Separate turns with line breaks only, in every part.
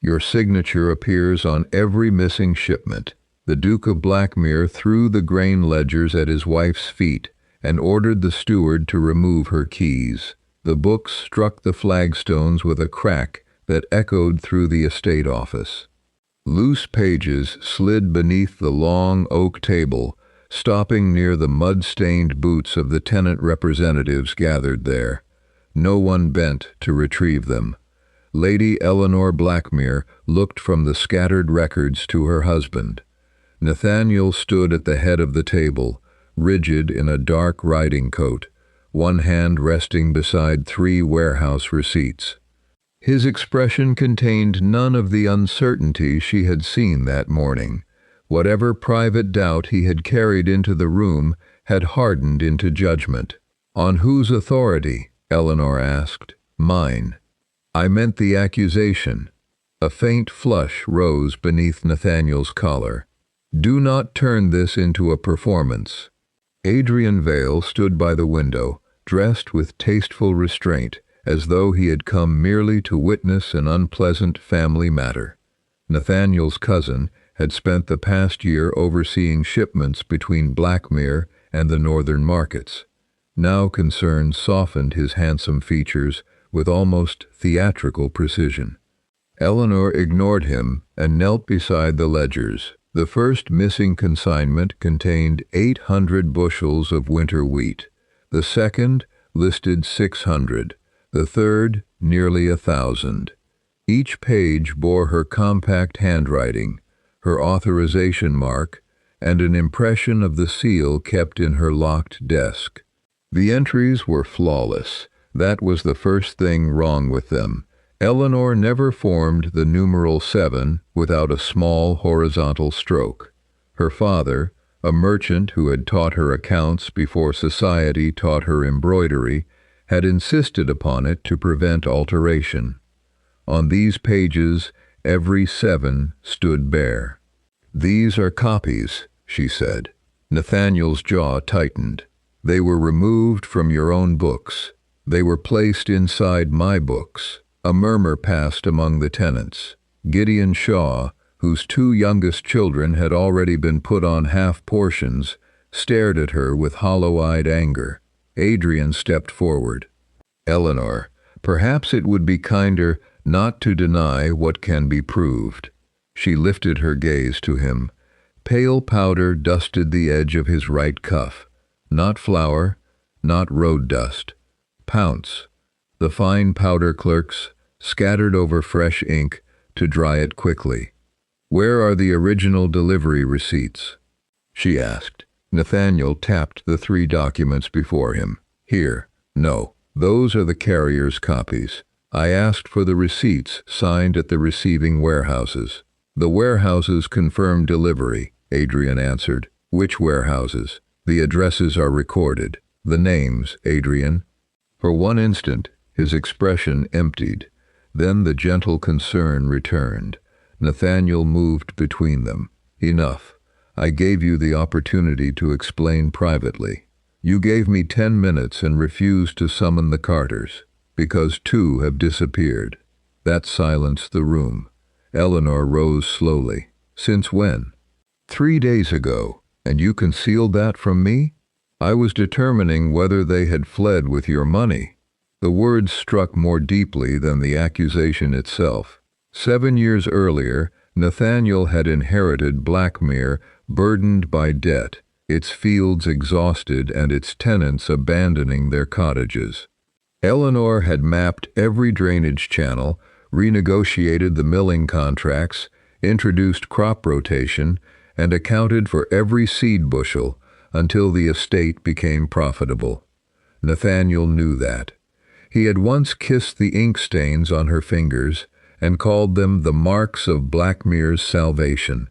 Your signature appears on every missing shipment. The Duke of Blackmere threw the grain ledgers at his wife's feet and ordered the steward to remove her keys. The books struck the flagstones with a crack that echoed through the estate office. Loose pages slid beneath the long oak table, stopping near the mud-stained boots of the tenant representatives gathered there. No one bent to retrieve them. Lady Eleanor Blackmere looked from the scattered records to her husband. Nathaniel stood at the head of the table, rigid in a dark riding coat, one hand resting beside 3 warehouse receipts. His expression contained none of the uncertainty she had seen that morning. Whatever private doubt he had carried into the room had hardened into judgment. "On whose authority?" Eleanor asked. "Mine." "I meant the accusation." A faint flush rose beneath Nathaniel's collar. "Do not turn this into a performance." Adrian Vale stood by the window, dressed with tasteful restraint, as though he had come merely to witness an unpleasant family matter. Nathaniel's cousin had spent the past year overseeing shipments between Blackmere and the northern markets. Now concern softened his handsome features with almost theatrical precision. Eleanor ignored him and knelt beside the ledgers. The first missing consignment contained 800 bushels of winter wheat. The second listed 600. The third, nearly 1,000. Each page bore her compact handwriting, her authorization mark, and an impression of the seal kept in her locked desk. The entries were flawless. That was the first thing wrong with them. Eleanor never formed the numeral 7 without a small horizontal stroke. Her father, a merchant who had taught her accounts before society taught her embroidery, had insisted upon it to prevent alteration. On these pages, every 7 stood bare. "These are copies," she said. Nathaniel's jaw tightened. "They were removed from your own books. They were placed inside my books." A murmur passed among the tenants. Gideon Shaw, whose 2 youngest children had already been put on half portions, stared at her with hollow-eyed anger. Adrian stepped forward. "Eleanor, perhaps it would be kinder not to deny what can be proved." She lifted her gaze to him. Pale powder dusted the edge of his right cuff. Not flour, not road dust. Pounce. The fine powder clerks scattered over fresh ink to dry it quickly. "Where are the original delivery receipts?" she asked. Nathaniel tapped the 3 documents before him. "Here." "No, those are the carrier's copies. I asked for the receipts signed at the receiving warehouses." "The warehouses confirmed delivery," Adrian answered. "Which warehouses?" "The addresses are recorded." "The names, Adrian." For one instant, his expression emptied. Then the gentle concern returned. Nathaniel moved between them. "Enough. I gave you the opportunity to explain privately. You gave me 10 minutes and refused to summon the Carters, because 2 have disappeared." That silenced the room. Eleanor rose slowly. "Since when?" 3 days ago. And you concealed that from me?" "I was determining whether they had fled with your money." The words struck more deeply than the accusation itself. 7 years earlier, Nathaniel had inherited Blackmere burdened by debt, its fields exhausted and its tenants abandoning their cottages. Eleanor had mapped every drainage channel, renegotiated the milling contracts, introduced crop rotation, and accounted for every seed bushel until the estate became profitable. Nathaniel knew that. He had once kissed the ink stains on her fingers and called them the marks of Blackmere's salvation.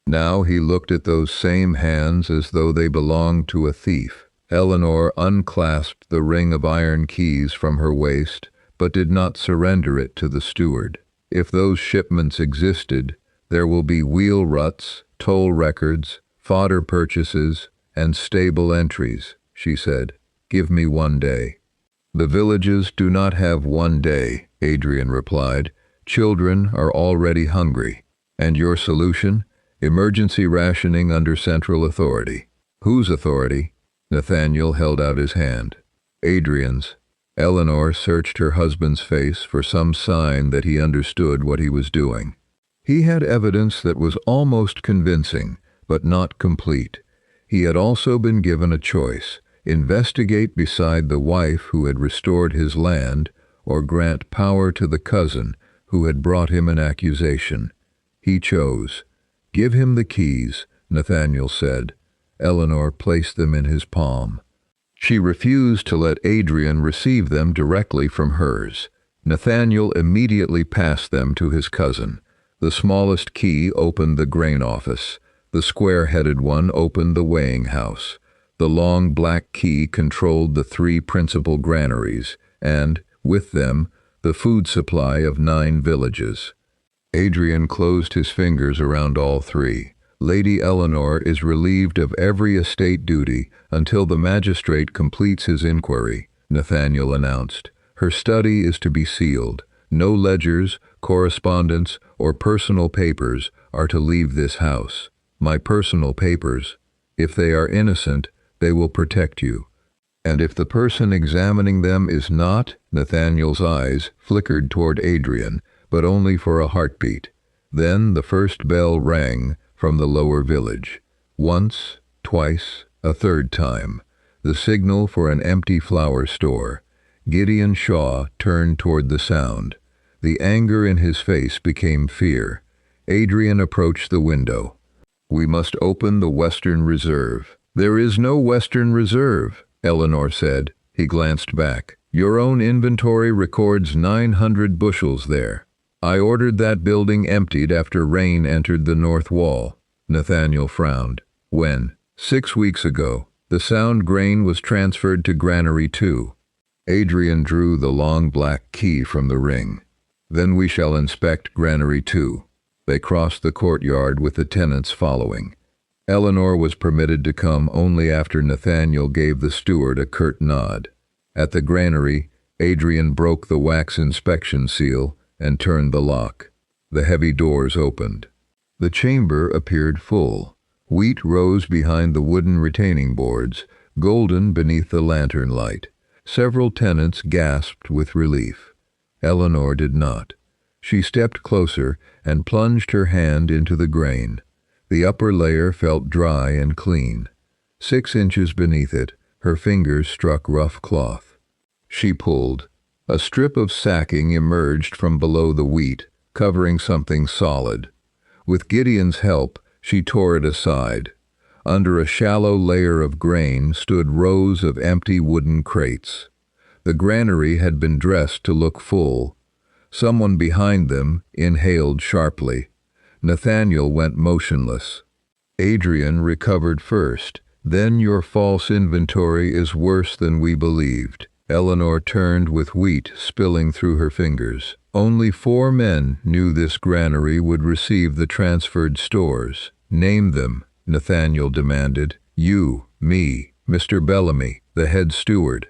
Now he looked at those same hands as though they belonged to a thief. Eleanor unclasped the ring of iron keys from her waist, but did not surrender it to the steward. "If those shipments existed, there will be wheel ruts, toll records, fodder purchases, and stable entries," she said. "Give me 1 day." "The villages do not have 1 day," Adrian replied. Children are already hungry. And your solution? Emergency rationing under central authority. Whose authority? Nathaniel held out his hand. Adrian's. Eleanor searched her husband's face for some sign that he understood what he was doing. He had evidence that was almost convincing, but not complete. He had also been given a choice: investigate beside the wife who had restored his land, or grant power to the cousin who had brought him an accusation. He chose. "Give him the keys," Nathaniel said. Eleanor placed them in his palm. She refused to let Adrian receive them directly from hers. Nathaniel immediately passed them to his cousin. The smallest key opened the grain office. The square-headed one opened the weighing house. The long black key controlled the 3 principal granaries, and, with them, the food supply of 9 villages. Adrian closed his fingers around all 3. Lady Eleanor is relieved of every estate duty until the magistrate completes his inquiry, Nathaniel announced. Her study is to be sealed. No ledgers, correspondence, or personal papers are to leave this house. My personal papers. If they are innocent, they will protect you. And if the person examining them is not, Nathaniel's eyes flickered toward Adrian, but only for a heartbeat. Then the first bell rang from the lower village. Once, twice, a third time. The signal for an empty flour store. Gideon Shaw turned toward the sound. The anger in his face became fear. Adrian approached the window. "We must open the Western Reserve." "There is no Western Reserve," Eleanor said. He glanced back. "Your own inventory records 900 bushels there. I ordered that building emptied after rain entered the north wall." Nathaniel frowned. "When?" "6 weeks ago. The sound grain was transferred to Granary 2. Adrian drew the long black key from the ring. "Then we shall inspect Granary 2. They crossed the courtyard with the tenants following. Eleanor was permitted to come only after Nathaniel gave the steward a curt nod. At the granary, Adrian broke the wax inspection seal and turned the lock. The heavy doors opened. The chamber appeared full. Wheat rose behind the wooden retaining boards, golden beneath the lantern light. Several tenants gasped with relief. Eleanor did not. She stepped closer and plunged her hand into the grain. The upper layer felt dry and clean. 6 inches beneath it, her fingers struck rough cloth. She pulled. A strip of sacking emerged from below the wheat, covering something solid. With Gideon's help, she tore it aside. Under a shallow layer of grain stood rows of empty wooden crates. The granary had been dressed to look full. Someone behind them inhaled sharply. Nathaniel went motionless. Adrian recovered first. "Then your false inventory is worse than we believed." Eleanor turned with wheat spilling through her fingers. "Only 4 men knew this granary would receive the transferred stores. Name them," Nathaniel demanded. "You, me, Mr. Bellamy, the head steward."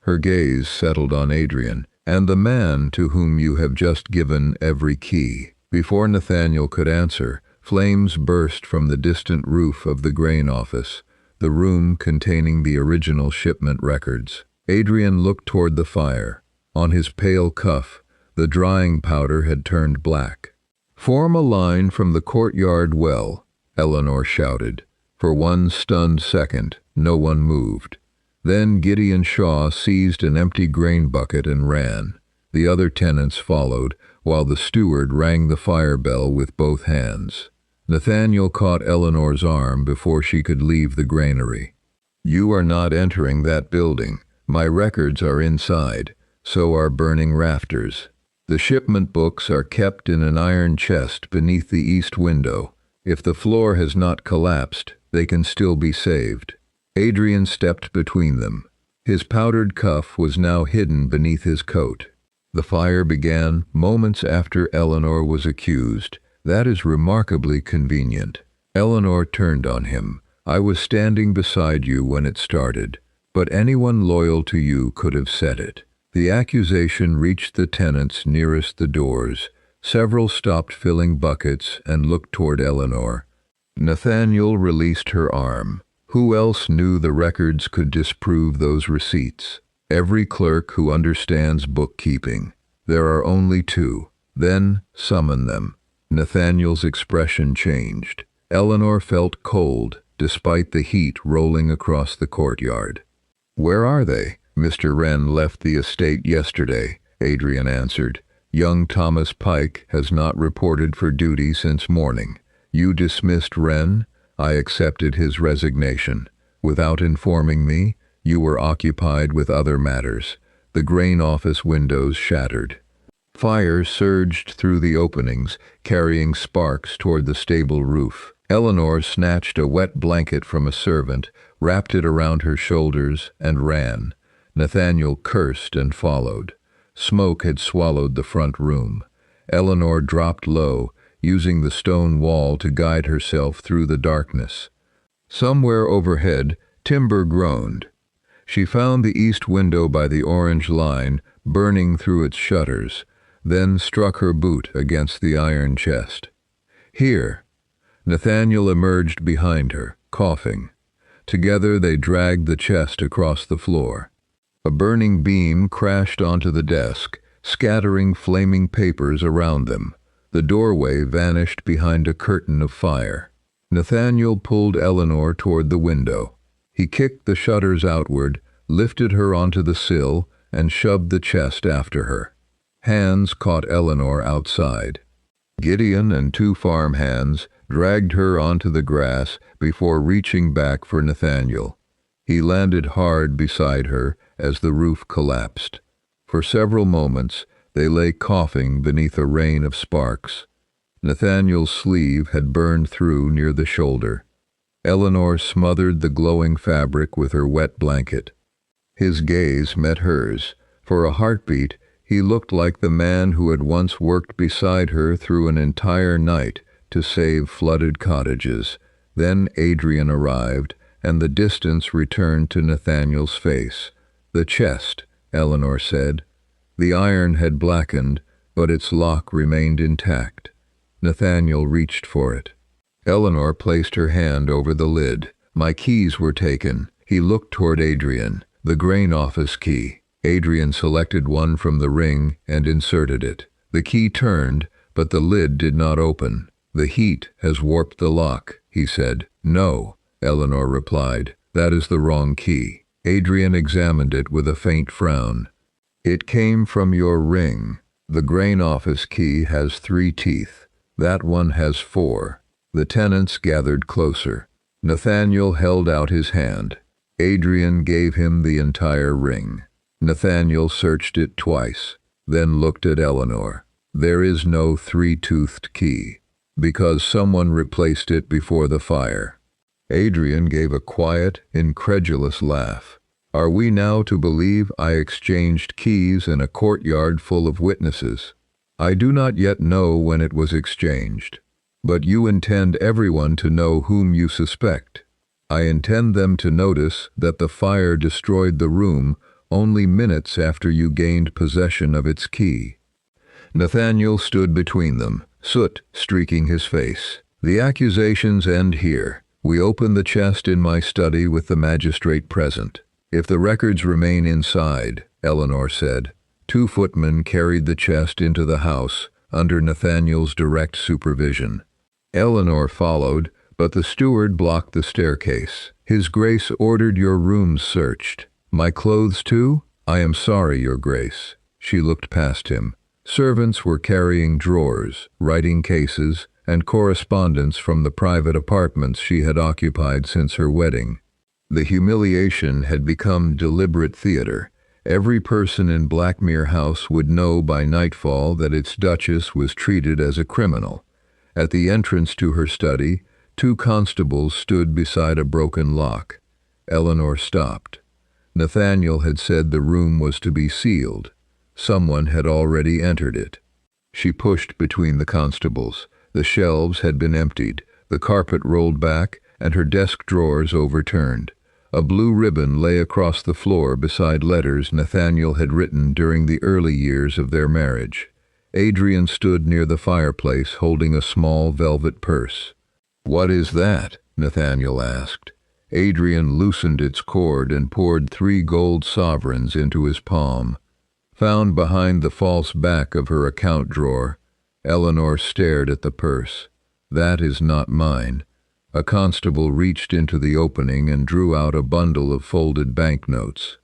Her gaze settled on Adrian. "And the man to whom you have just given every key." Before Nathaniel could answer, flames burst from the distant roof of the grain office, the room containing the original shipment records. Adrian looked toward the fire. On his pale cuff, the drying powder had turned black. "Form a line from the courtyard well," Eleanor shouted. For one stunned second, no one moved. Then Gideon Shaw seized an empty grain bucket and ran. The other tenants followed, while the steward rang the fire bell with both hands. Nathaniel caught Eleanor's arm before she could leave the granary. "You are not entering that building. My records are inside. So are burning rafters. The shipment books are kept in an iron chest beneath the east window. If the floor has not collapsed, they can still be saved." Adrian stepped between them. His powdered cuff was now hidden beneath his coat. The fire began moments after Eleanor was accused. "That is remarkably convenient." Eleanor turned on him. "I was standing beside you when it started, but anyone loyal to you could have said it." The accusation reached the tenants nearest the doors. Several stopped filling buckets and looked toward Eleanor. Nathaniel released her arm. Who else knew the records could disprove those receipts? Every clerk who understands bookkeeping. There are only two. Then summon them. Nathaniel's expression changed. Eleanor felt cold, despite the heat rolling across the courtyard. Where are they? Mr. Wren left the estate yesterday, Adrian answered. Young Thomas Pike has not reported for duty since morning. You dismissed Wren? I accepted his resignation. Without informing me, you were occupied with other matters. The grain office windows shattered. Fire surged through the openings, carrying sparks toward the stable roof. Eleanor snatched a wet blanket from a servant, wrapped it around her shoulders, and ran. Nathaniel cursed and followed. Smoke had swallowed the front room. Eleanor dropped low, using the stone wall to guide herself through the darkness. Somewhere overhead, timber groaned. She found the east window by the orange line, burning through its shutters, then struck her boot against the iron chest. Here! Nathaniel emerged behind her, coughing. Together they dragged the chest across the floor. A burning beam crashed onto the desk, scattering flaming papers around them. The doorway vanished behind a curtain of fire. Nathaniel pulled Eleanor toward the window. He kicked the shutters outward, lifted her onto the sill, and shoved the chest after her. Hands caught Eleanor outside. Gideon and two farm hands dragged her onto the grass before reaching back for Nathaniel. He landed hard beside her as the roof collapsed. For several moments, they lay coughing beneath a rain of sparks. Nathaniel's sleeve had burned through near the shoulder. Eleanor smothered the glowing fabric with her wet blanket. His gaze met hers. For a heartbeat, he looked like the man who had once worked beside her through an entire night to save flooded cottages. Then Adrian arrived, and the distance returned to Nathaniel's face. The chest, Eleanor said. The iron had blackened, but its lock remained intact. Nathaniel reached for it. Eleanor placed her hand over the lid. My keys were taken. He looked toward Adrian. The grain office key. Adrian selected one from the ring and inserted it. The key turned, but the lid did not open. The heat has warped the lock, he said. No, Eleanor replied. That is the wrong key. Adrian examined it with a faint frown. It came from your ring. The grain office key has 3 teeth. That one has 4. The tenants gathered closer. Nathaniel held out his hand. Adrian gave him the entire ring. Nathaniel searched it twice, then looked at Eleanor. There is no 3-toothed key, because someone replaced it before the fire. Adrian gave a quiet, incredulous laugh. Are we now to believe I exchanged keys in a courtyard full of witnesses? I do not yet know when it was exchanged, but you intend everyone to know whom you suspect. I intend them to notice that the fire destroyed the room only minutes after you gained possession of its key. Nathaniel stood between them, soot streaking his face. The accusations end here. We open the chest in my study with the magistrate present. If the records remain inside, Eleanor said. 2 footmen carried the chest into the house, under Nathaniel's direct supervision. Eleanor followed, but the steward blocked the staircase. His Grace ordered your rooms searched. My clothes too? I am sorry, Your Grace. She looked past him. Servants were carrying drawers, writing cases, and correspondence from the private apartments she had occupied since her wedding. The humiliation had become deliberate theater. Every person in Blackmere House would know by nightfall that its duchess was treated as a criminal. At the entrance to her study, 2 constables stood beside a broken lock. Eleanor stopped. Nathaniel had said the room was to be sealed. Someone had already entered it. She pushed between the constables. The shelves had been emptied, the carpet rolled back, and her desk drawers overturned. A blue ribbon lay across the floor beside letters Nathaniel had written during the early years of their marriage. Adrian stood near the fireplace holding a small velvet purse. "What is that?" Nathaniel asked. Adrian loosened its cord and poured 3 gold sovereigns into his palm. Found behind the false back of her account drawer, Eleanor stared at the purse. "That is not mine." A constable reached into the opening and drew out a bundle of folded banknotes.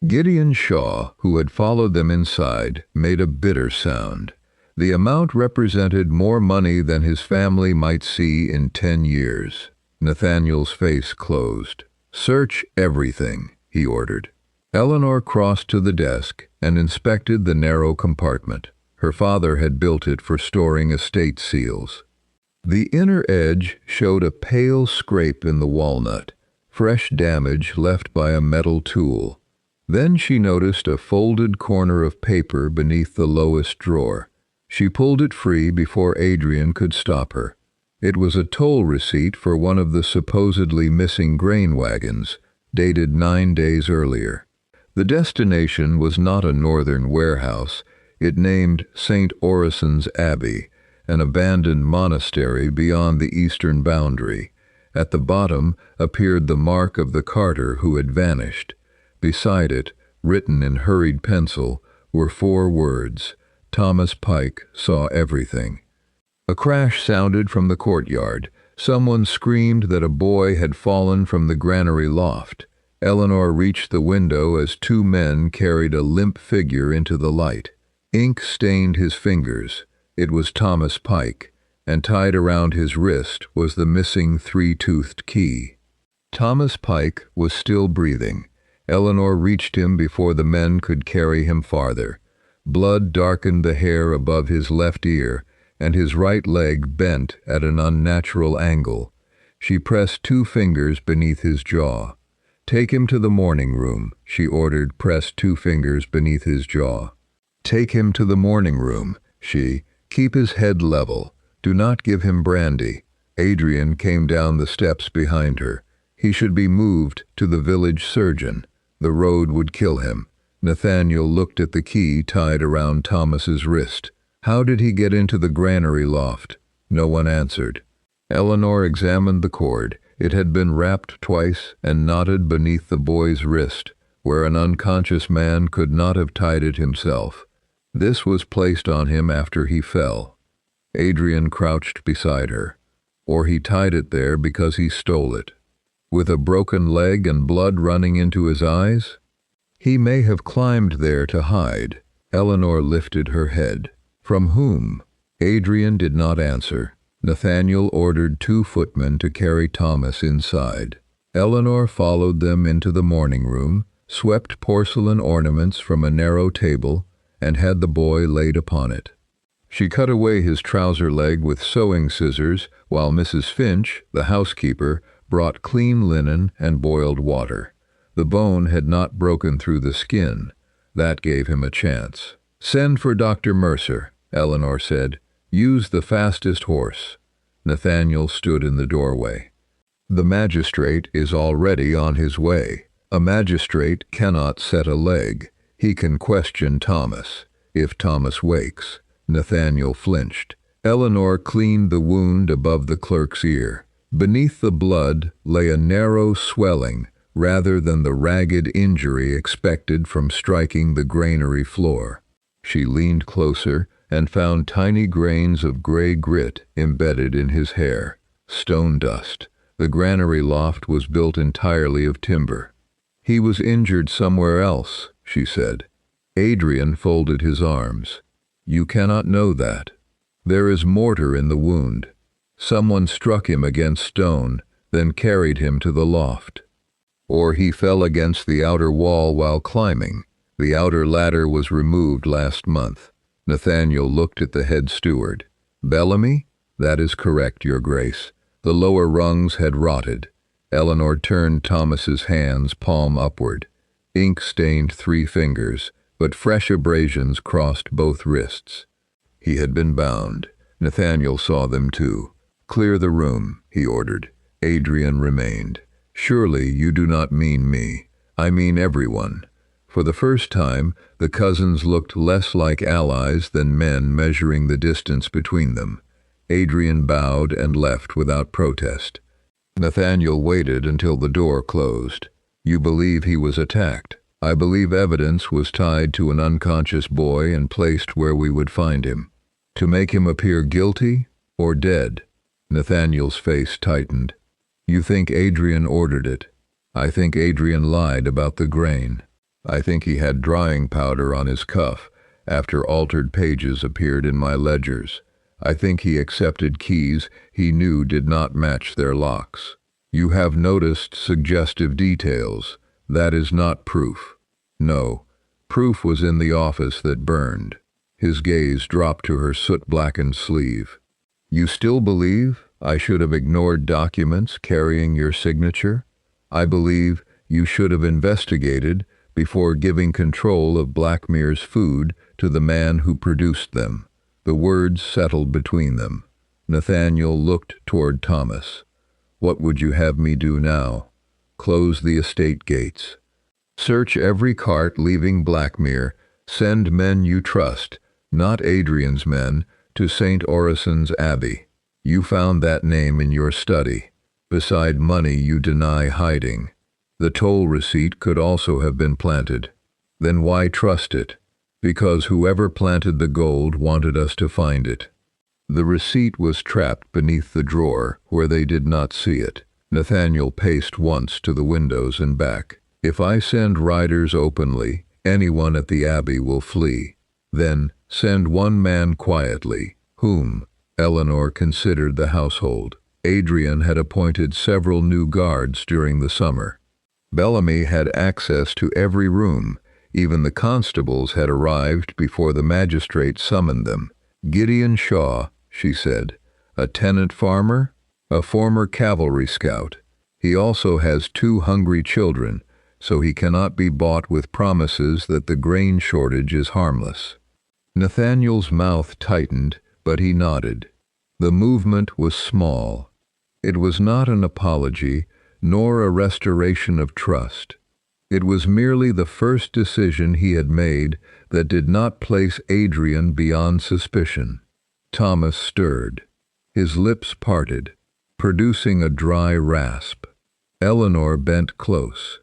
Gideon Shaw, who had followed them inside, made a bitter sound. The amount represented more money than his family might see in 10 years. Nathaniel's face closed. "Search everything," he ordered. Eleanor crossed to the desk and inspected the narrow compartment. Her father had built it for storing estate seals. The inner edge showed a pale scrape in the walnut, fresh damage left by a metal tool. Then she noticed a folded corner of paper beneath the lowest drawer. She pulled it free before Adrian could stop her. It was a toll receipt for one of the supposedly missing grain wagons, dated 9 days earlier. The destination was not a northern warehouse. It named St. Orison's Abbey, an abandoned monastery beyond the eastern boundary. At the bottom appeared the mark of the carter who had vanished. Beside it, written in hurried pencil, were 4 words: "Thomas Pike saw everything." A crash sounded from the courtyard. Someone screamed that a boy had fallen from the granary loft. Eleanor reached the window as 2 men carried a limp figure into the light. Ink stained his fingers. It was Thomas Pike, and tied around his wrist was the missing 3-toothed key. Thomas Pike was still breathing. Eleanor reached him before the men could carry him farther. Blood darkened the hair above his left ear, and his right leg bent at an unnatural angle. She pressed 2 fingers beneath his jaw. "Take him to the morning room," she ordered, pressed 2 fingers beneath his jaw. "Take him to the morning room," she. "Keep his head level. Do not give him brandy." Adrian came down the steps behind her. He should be moved to the village surgeon. The road would kill him. Nathaniel looked at the key tied around Thomas's wrist. How did he get into the granary loft? No one answered. Eleanor examined the cord. It had been wrapped twice and knotted beneath the boy's wrist, where an unconscious man could not have tied it himself. This was placed on him after he fell. Adrian crouched beside her. Or he tied it there because he stole it. With a broken leg and blood running into his eyes? He may have climbed there to hide. Eleanor lifted her head. From whom? Adrian did not answer. Nathaniel ordered 2 footmen to carry Thomas inside. Eleanor followed them into the morning room, swept porcelain ornaments from a narrow table, and had the boy laid upon it. She cut away his trouser leg with sewing scissors, while Mrs. Finch, the housekeeper, brought clean linen and boiled water. The bone had not broken through the skin. That gave him a chance. "Send for Dr. Mercer," Eleanor said. "Use the fastest horse." Nathaniel stood in the doorway. "The magistrate is already on his way. A magistrate cannot set a leg. He can question Thomas. If Thomas wakes." Nathaniel flinched. Eleanor cleaned the wound above the clerk's ear. Beneath the blood lay a narrow swelling rather than the ragged injury expected from striking the granary floor. She leaned closer and found tiny grains of gray grit embedded in his hair. Stone dust. The granary loft was built entirely of timber. "He was injured somewhere else," she said. Adrian folded his arms. "You cannot know that. There is mortar in the wound. Someone struck him against stone, then carried him to the loft. Or he fell against the outer wall while climbing. The outer ladder was removed last month." Nathaniel looked at the head steward. "Bellamy? That is correct, Your Grace. The lower rungs had rotted." Eleanor turned Thomas's hands palm upward. Ink stained 3 fingers, but fresh abrasions crossed both wrists. He had been bound. Nathaniel saw them too. "Clear the room," he ordered. Adrian remained. "Surely you do not mean me. I mean everyone. For the first time, the cousins looked less like allies than men measuring the distance between them. Adrian bowed and left without protest. Nathaniel waited until the door closed. You believe he was attacked? I believe evidence was tied to an unconscious boy and placed where we would find him. To make him appear guilty or dead? Nathaniel's face tightened. You think Adrian ordered it? I think Adrian lied about the grain. I think he had drying powder on his cuff after altered pages appeared in my ledgers. I think he accepted keys he knew did not match their locks. You have noticed suggestive details. That is not proof. No, proof was in the office that burned. His gaze dropped to her soot-blackened sleeve. You still believe I should have ignored documents carrying your signature? I believe you should have investigated before giving control of Blackmere's food to the man who produced them. The words settled between them. Nathaniel looked toward Thomas. What would you have me do now? Close the estate gates. Search every cart leaving Blackmere. Send men you trust, not Adrian's men, to St. Orison's Abbey. You found that name in your study. Beside money you deny hiding. The toll receipt could also have been planted. Then why trust it? Because whoever planted the gold wanted us to find it. The receipt was trapped beneath the drawer where they did not see it. Nathaniel paced once to the windows and back. If I send riders openly, anyone at the Abbey will flee. Then send one man quietly. Whom? Eleanor considered the household. Adrian had appointed several new guards during the summer. Bellamy had access to every room. Even the constables had arrived before the magistrate summoned them. Gideon Shaw, she said. A tenant farmer? A former cavalry scout. He also has 2 hungry children, so he cannot be bought with promises that the grain shortage is harmless. Nathaniel's mouth tightened, but he nodded. The movement was small. It was not an apology, nor a restoration of trust. It was merely the first decision he had made that did not place Adrian beyond suspicion. Thomas stirred. His lips parted, producing a dry rasp. Eleanor bent close.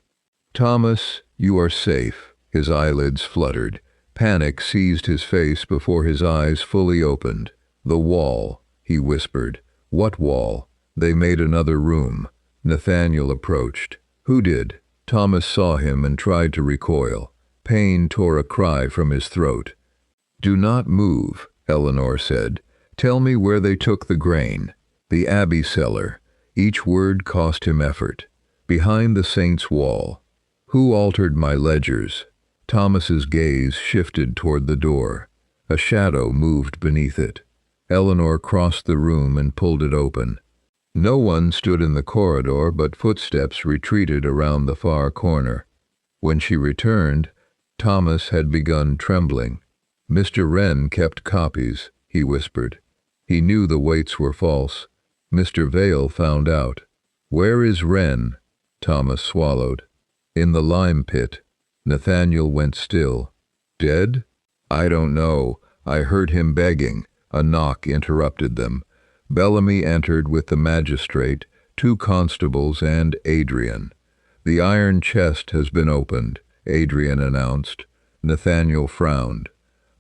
Thomas, you are safe. His eyelids fluttered. Panic seized his face before his eyes fully opened. The wall, he whispered. What wall? They made another room. Nathaniel approached. Who did? Thomas saw him and tried to recoil. Pain tore a cry from his throat. Do not move, Eleanor said. Tell me where they took the grain. The Abbey cellar. Each word cost him effort. Behind the saint's wall. Who altered my ledgers? Thomas's gaze shifted toward the door. A shadow moved beneath it. Eleanor crossed the room and pulled it open. No one stood in the corridor, but footsteps retreated around the far corner. When she returned, Thomas had begun trembling. Mr. Wren kept copies, he whispered. He knew the weights were false. Mr. Vale found out. Where is Wren? Thomas swallowed. In the lime pit. Nathaniel went still. Dead? I don't know. I heard him begging. A knock interrupted them. Bellamy entered with the magistrate, 2 constables, and Adrian. The iron chest has been opened, Adrian announced. Nathaniel frowned.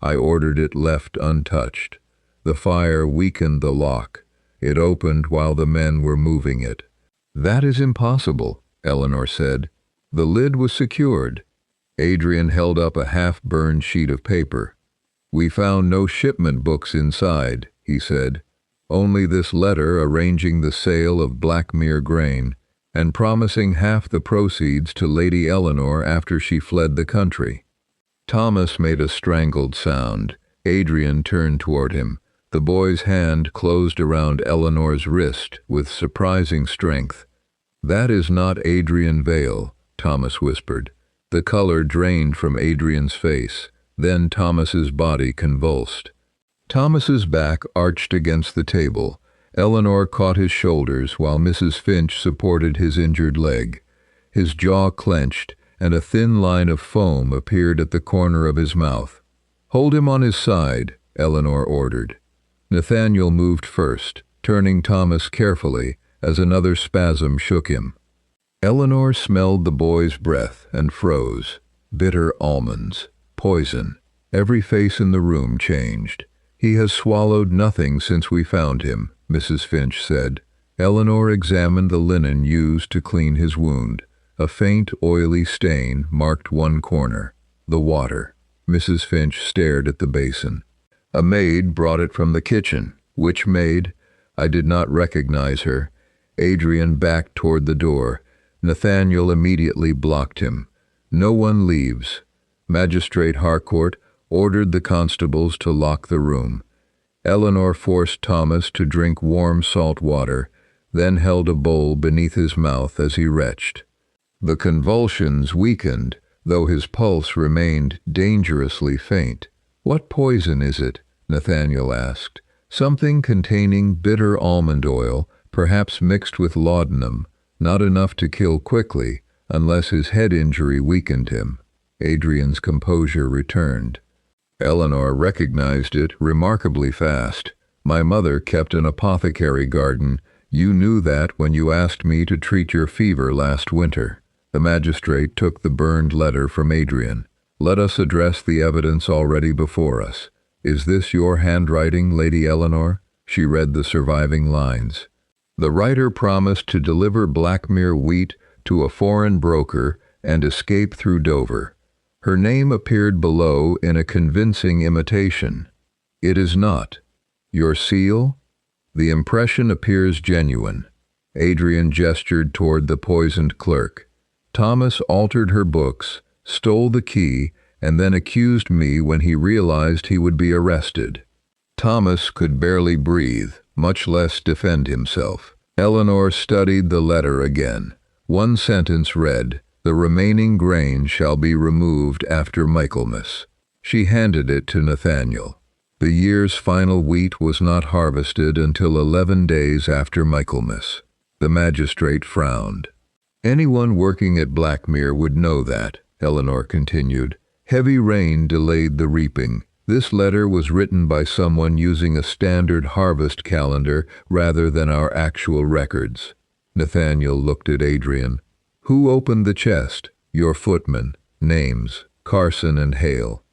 I ordered it left untouched. The fire weakened the lock. It opened while the men were moving it. That is impossible, Eleanor said. The lid was secured. Adrian held up a half-burned sheet of paper. We found no shipment books inside, he said. Only this letter arranging the sale of Blackmere grain and promising half the proceeds to Lady Eleanor after she fled the country. Thomas made a strangled sound. Adrian turned toward him. The boy's hand closed around Eleanor's wrist with surprising strength. That is not Adrian Vale, Thomas whispered. The color drained from Adrian's face. Then Thomas's body convulsed. Thomas's back arched against the table. Eleanor caught his shoulders while Mrs. Finch supported his injured leg. His jaw clenched, and a thin line of foam appeared at the corner of his mouth. "Hold him on his side," Eleanor ordered. Nathaniel moved first, turning Thomas carefully as another spasm shook him. Eleanor smelled the boy's breath and froze. Bitter almonds. Poison. Every face in the room changed. "He has swallowed nothing since we found him," Mrs. Finch said. Eleanor examined the linen used to clean his wound. A faint, oily stain marked one corner. The water. Mrs. Finch stared at the basin. "A maid brought it from the kitchen." "Which maid?" "I did not recognize her." Adrian backed toward the door. Nathaniel immediately blocked him. "No one leaves." Magistrate Harcourt ordered the constables to lock the room. Eleanor forced Thomas to drink warm salt water, then held a bowl beneath his mouth as he retched. The convulsions weakened, though his pulse remained dangerously faint. "What poison is it?" Nathaniel asked. "Something containing bitter almond oil, perhaps mixed with laudanum, not enough to kill quickly, unless his head injury weakened him." Adrian's composure returned. Eleanor recognized it remarkably fast. "My mother kept an apothecary garden. You knew that when you asked me to treat your fever last winter." The magistrate took the burned letter from Adrian. "Let us address the evidence already before us. Is this your handwriting, Lady Eleanor?" She read the surviving lines. "The writer promised to deliver Blackmere wheat to a foreign broker and escape through Dover." Her name appeared below in a convincing imitation. "It is not." "Your seal?" "The impression appears genuine." Adrian gestured toward the poisoned clerk. "Thomas altered her books, stole the key, and then accused me when he realized he would be arrested." Thomas could barely breathe, much less defend himself. Eleanor studied the letter again. One sentence read, "The remaining grain shall be removed after Michaelmas." She handed it to Nathaniel. The year's final wheat was not harvested until 11 days after Michaelmas. The magistrate frowned. "Anyone working at Blackmere would know that," Eleanor continued. "Heavy rain delayed the reaping. This letter was written by someone using a standard harvest calendar rather than our actual records." Nathaniel looked at Adrian. "Who opened the chest?" "Your footman." "Names?" "Carson and Hale."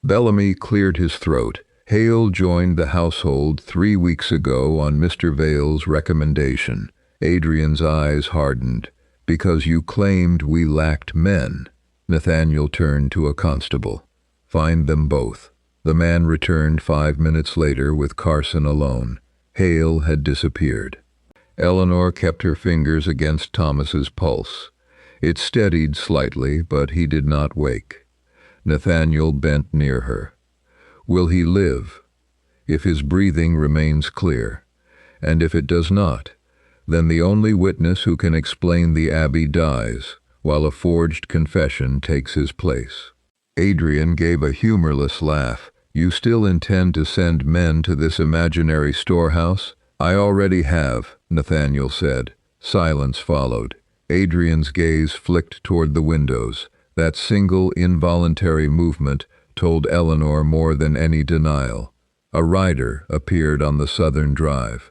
Bellamy cleared his throat. "Hale joined the household 3 weeks ago on Mr. Vale's recommendation." Adrian's eyes hardened. "Because you claimed we lacked men." Nathaniel turned to a constable. "Find them both." The man returned 5 minutes later with Carson alone. Hale had disappeared. Eleanor kept her fingers against Thomas's pulse. It steadied slightly, but he did not wake. Nathaniel bent near her. "Will he live?" "If his breathing remains clear. And if it does not, then the only witness who can explain the Abbey dies, while a forged confession takes his place." Adrian gave a humorless laugh. "You still intend to send men to this imaginary storehouse?" "I already have," Nathaniel said. Silence followed. Adrian's gaze flicked toward the windows. That single involuntary movement told Eleanor more than any denial. A rider appeared on the southern drive.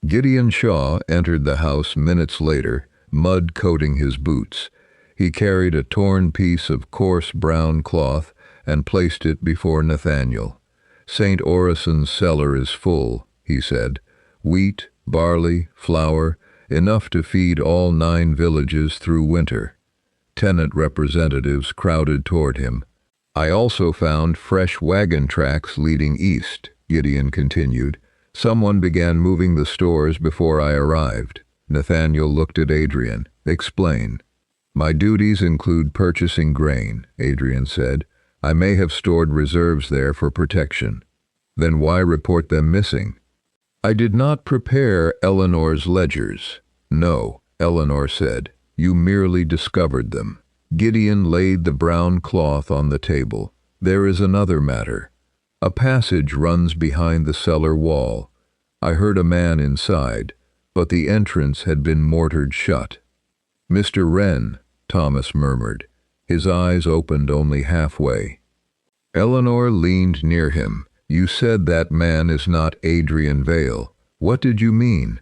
Gideon Shaw entered the house minutes later, mud coating his boots. He carried a torn piece of coarse brown cloth and placed it before Nathaniel. "St. Orison's cellar is full," he said. "Wheat, barley, flour, enough to feed all 9 villages through winter." Tenant representatives crowded toward him. "I also found fresh wagon tracks leading east," Gideon continued. "Someone began moving the stores before I arrived." Nathaniel looked at Adrian. "Explain." "My duties include purchasing grain," Adrian said. "I may have stored reserves there for protection." "Then why report them missing?" "I did not prepare Eleanor's ledgers." "No," Eleanor said. "You merely discovered them." Gideon laid the brown cloth on the table. "There is another matter. A passage runs behind the cellar wall. I heard a man inside, but the entrance had been mortared shut." "Mr. Wren," Thomas murmured. His eyes opened only halfway. Eleanor leaned near him. "You said that man is not Adrian Vale. What did you mean?"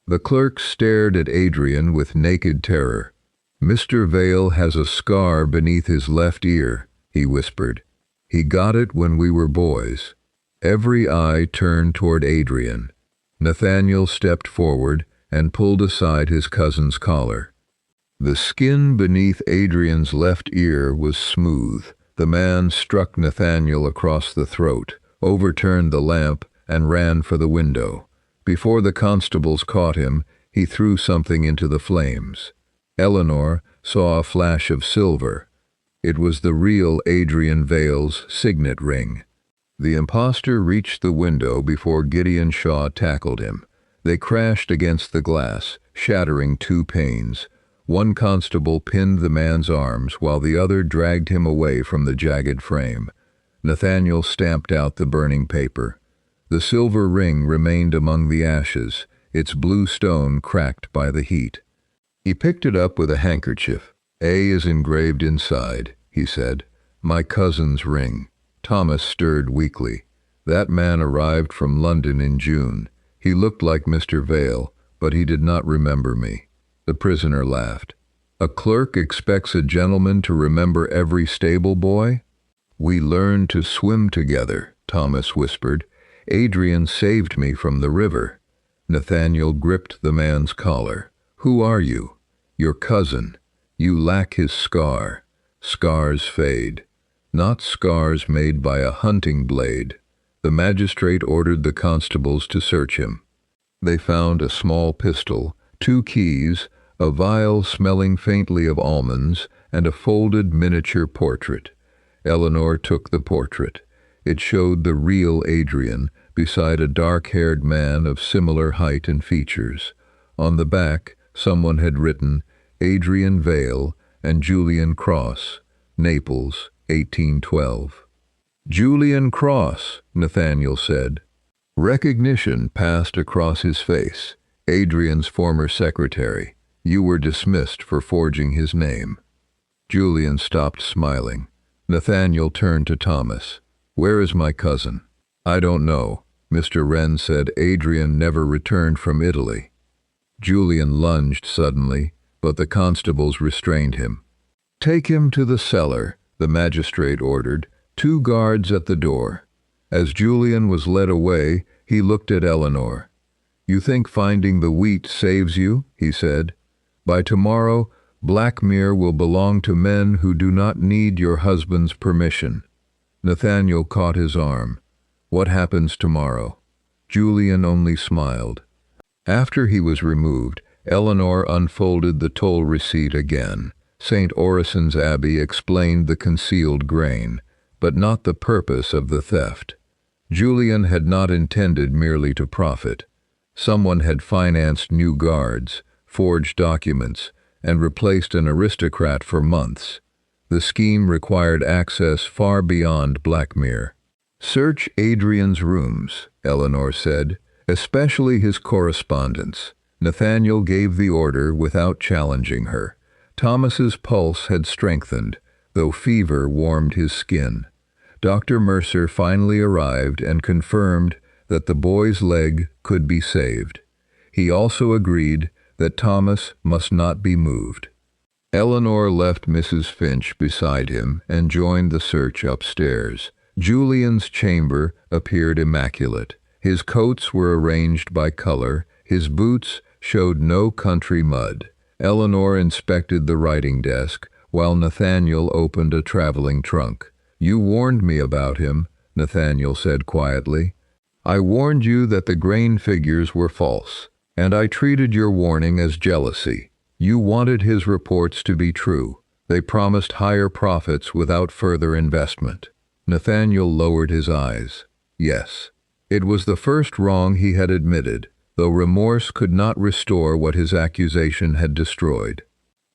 The clerk stared at Adrian with naked terror. "Mr. Vale has a scar beneath his left ear," he whispered. "He got it when we were boys." Every eye turned toward Adrian. Nathaniel stepped forward and pulled aside his cousin's collar. The skin beneath Adrian's left ear was smooth. The man struck Nathaniel across the throat, overturned the lamp, and ran for the window. Before the constables caught him, he threw something into the flames. Eleanor saw a flash of silver. It was the real Adrian Vale's signet ring. The impostor reached the window before Gideon Shaw tackled him. They crashed against the glass, shattering 2 panes. One constable pinned the man's arms while the other dragged him away from the jagged frame. Nathaniel stamped out the burning paper. The silver ring remained among the ashes, its blue stone cracked by the heat. He picked it up with a handkerchief. "A is engraved inside," he said. "My cousin's ring." Thomas stirred weakly. "That man arrived from London in June. He looked like Mr. Vale, but he did not remember me." The prisoner laughed. "A clerk expects a gentleman to remember every stable boy?" "We learned to swim together," Thomas whispered. "Adrian saved me from the river." Nathaniel gripped the man's collar. "Who are you?" "Your cousin. You lack his scar. Scars fade. Not scars made by a hunting blade." The magistrate ordered the constables to search him. They found a small pistol, 2 keys, a vial smelling faintly of almonds, and a folded miniature portrait. Eleanor took the portrait. It showed the real Adrian beside a dark-haired man of similar height and features. On the back, someone had written, "Adrian Vale and Julian Cross, Naples, 1812. "Julian Cross," Nathaniel said. Recognition passed across his face. "Adrian's former secretary. You were dismissed for forging his name." Julian stopped smiling. Nathaniel turned to Thomas. "Where is my cousin?" "I don't know. Mr. Wren said Adrian never returned from Italy." Julian lunged suddenly, but the constables restrained him. "Take him to the cellar," the magistrate ordered. 2 guards at the door. As Julian was led away, he looked at Eleanor. "You think finding the wheat saves you?" he said. "By tomorrow, Blackmere will belong to men who do not need your husband's permission." Nathaniel caught his arm. "What happens tomorrow?" Julian only smiled. After he was removed, Eleanor unfolded the toll receipt again. St. Orison's Abbey explained the concealed grain, but not the purpose of the theft. Julian had not intended merely to profit. Someone had financed new guards, forged documents, and replaced an aristocrat for months. The scheme required access far beyond Blackmere. "Search Adrian's rooms," Eleanor said, "especially his correspondence." Nathaniel gave the order without challenging her. Thomas's pulse had strengthened, though fever warmed his skin. Dr. Mercer finally arrived and confirmed that the boy's leg could be saved. He also agreed that Thomas must not be moved. Eleanor left Mrs. Finch beside him and joined the search upstairs. Julian's chamber appeared immaculate. His coats were arranged by color. His boots showed no country mud. Eleanor inspected the writing desk, while Nathaniel opened a traveling trunk. "You warned me about him," Nathaniel said quietly. "I warned you that the grain figures were false, and I treated your warning as jealousy. You wanted his reports to be true. They promised higher profits without further investment." Nathaniel lowered his eyes. Yes, it was the first wrong he had admitted, though remorse could not restore what his accusation had destroyed.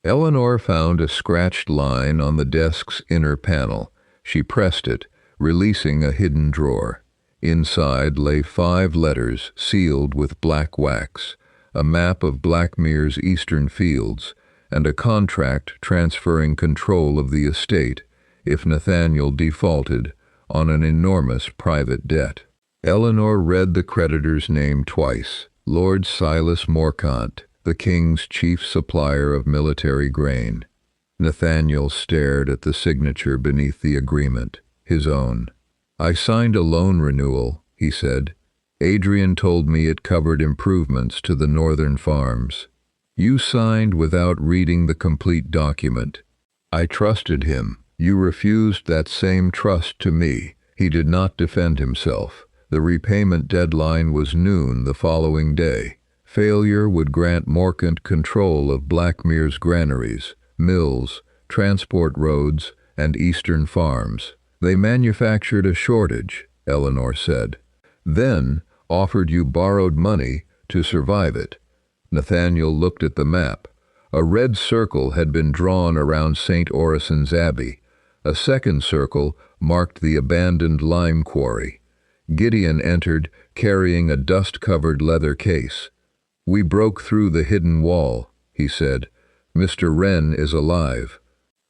Eleanor found a scratched line on the desk's inner panel. She pressed it, releasing a hidden drawer. Inside lay 5 letters sealed with black wax, a map of Blackmere's eastern fields, and a contract transferring control of the estate if Nathaniel defaulted on an enormous private debt. Eleanor read the creditor's name twice: Lord Silas Morcant, the king's chief supplier of military grain. Nathaniel stared at the signature beneath the agreement, his own. "I signed a loan renewal," he said. "Adrian told me it covered improvements to the northern farms." "You signed without reading the complete document." "I trusted him." "You refused that same trust to me." He did not defend himself. The repayment deadline was noon the following day. Failure would grant Morcant control of Blackmere's granaries, mills, transport roads, and eastern farms. "They manufactured a shortage," Eleanor said. "Then offered you borrowed money to survive it." Nathaniel looked at the map. A red circle had been drawn around St. Orison's Abbey. A second circle marked the abandoned lime quarry. Gideon entered, carrying a dust-covered leather case. "We broke through the hidden wall," he said. "Mr. Wren is alive."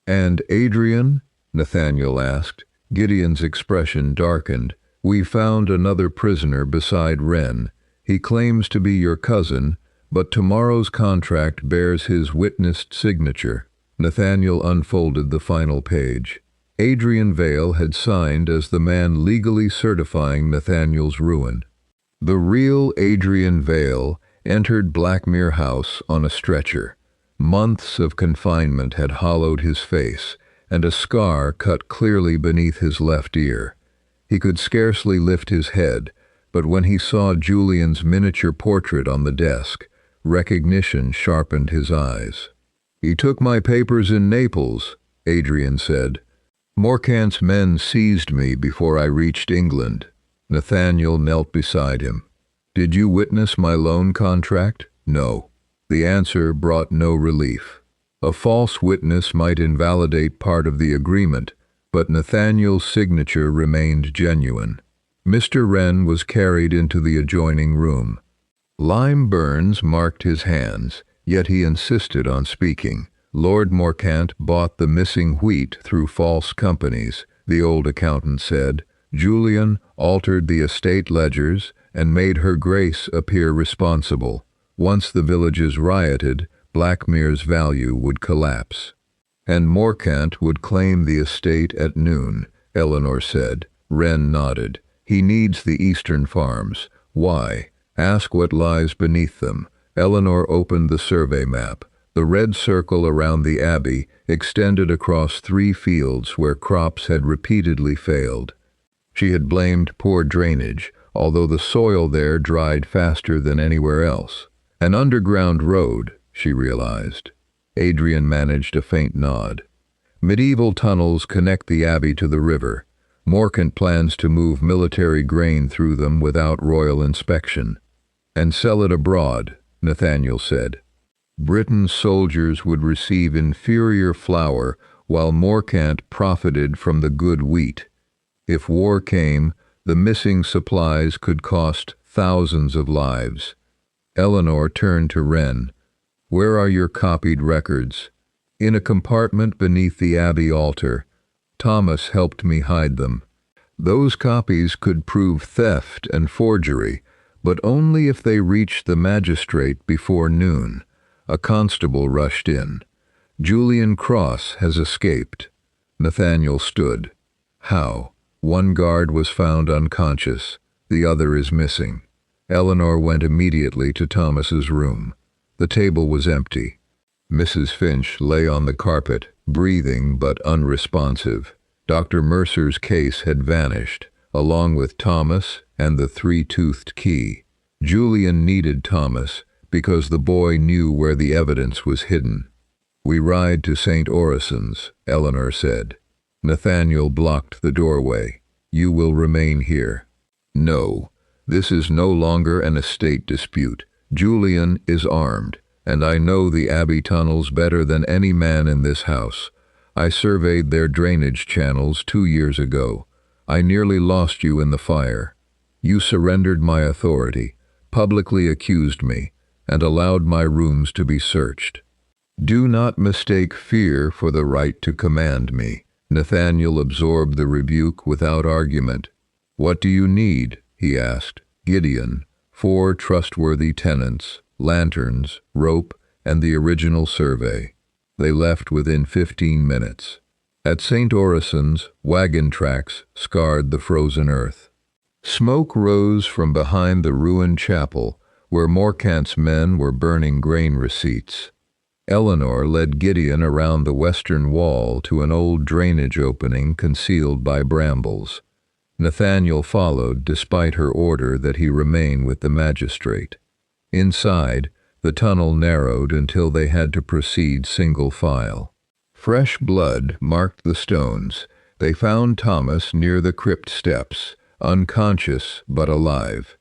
"And Adrian?" Nathaniel asked. Gideon's expression darkened. "We found another prisoner beside Wren. He claims to be your cousin, but tomorrow's contract bears his witnessed signature." Nathaniel unfolded the final page. Adrian Vale had signed as the man legally certifying Nathaniel's ruin. The real Adrian Vale entered Blackmere House on a stretcher. Months of confinement had hollowed his face, and a scar cut clearly beneath his left ear. He could scarcely lift his head, but when he saw Julian's miniature portrait on the desk, recognition sharpened his eyes. "He took my papers in Naples," Adrian said. "Morcant's men seized me before I reached England." Nathaniel knelt beside him. "Did you witness my loan contract?" "No." The answer brought no relief. A false witness might invalidate part of the agreement, but Nathaniel's signature remained genuine. Mr. Wren was carried into the adjoining room. Lime burns marked his hands, yet he insisted on speaking. "Lord Morcant bought the missing wheat through false companies," the old accountant said. "Julian altered the estate ledgers and made her grace appear responsible. Once the villages rioted, Blackmere's value would collapse." "And Morcant would claim the estate at noon," Eleanor said. Wren nodded. "He needs the eastern farms. Why? Ask what lies beneath them." Eleanor opened the survey map. The red circle around the abbey extended across 3 fields where crops had repeatedly failed. She had blamed poor drainage, although the soil there dried faster than anywhere else. "An underground road," she realized. Adrian managed a faint nod. "Medieval tunnels connect the abbey to the river. Morcant plans to move military grain through them without royal inspection." "And sell it abroad," Nathaniel said. Britain's soldiers would receive inferior flour while Morcant profited from the good wheat. If war came, the missing supplies could cost thousands of lives. Eleanor turned to Wren. "Where are your copied records?" "In a compartment beneath the abbey altar. Thomas helped me hide them." "Those copies could prove theft and forgery, but only if they reached the magistrate before noon." A constable rushed in. "Julian Cross has escaped." Nathaniel stood. "How?" "One guard was found unconscious. The other is missing." Eleanor went immediately to Thomas's room. The table was empty. Mrs. Finch lay on the carpet, breathing but unresponsive. Dr. Mercer's case had vanished, along with Thomas and the 3-toothed key. Julian needed Thomas because the boy knew where the evidence was hidden. "We ride to St. Orison's," Eleanor said. Nathaniel blocked the doorway. "You will remain here." "No, this is no longer an estate dispute. Julian is armed, and I know the abbey tunnels better than any man in this house. I surveyed their drainage channels 2 years ago. I nearly lost you in the fire. You surrendered my authority, publicly accused me, and allowed my rooms to be searched." Do not mistake fear for the right to command me. Nathaniel absorbed the rebuke without argument. What do you need? He asked. Gideon, 4 trustworthy tenants, lanterns, rope, and the original survey. They left within 15 minutes. At St. Orison's, wagon tracks scarred the frozen earth. Smoke rose from behind the ruined chapel, where Morcant's men were burning grain receipts. Eleanor led Gideon around the western wall to an old drainage opening concealed by brambles. Nathaniel followed, despite her order that he remain with the magistrate. Inside, the tunnel narrowed until they had to proceed single file. Fresh blood marked the stones. They found Thomas near the crypt steps, unconscious but alive.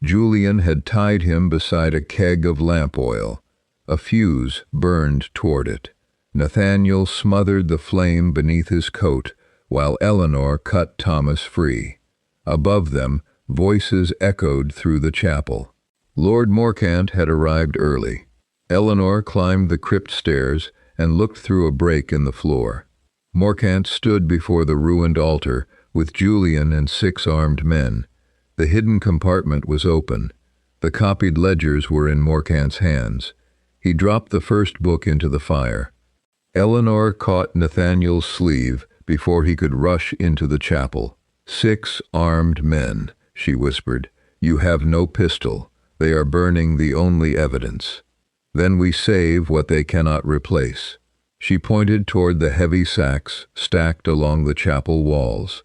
Julian had tied him beside a keg of lamp oil. A fuse burned toward it. Nathaniel smothered the flame beneath his coat, while Eleanor cut Thomas free. Above them, voices echoed through the chapel. Lord Morcant had arrived early. Eleanor climbed the crypt stairs and looked through a break in the floor. Morcant stood before the ruined altar with Julian and 6 armed men. The hidden compartment was open. The copied ledgers were in Morcant's hands. He dropped the first book into the fire. Eleanor caught Nathaniel's sleeve before he could rush into the chapel. 6 armed men, she whispered. You have no pistol. They are burning the only evidence. Then we save what they cannot replace. She pointed toward the heavy sacks stacked along the chapel walls.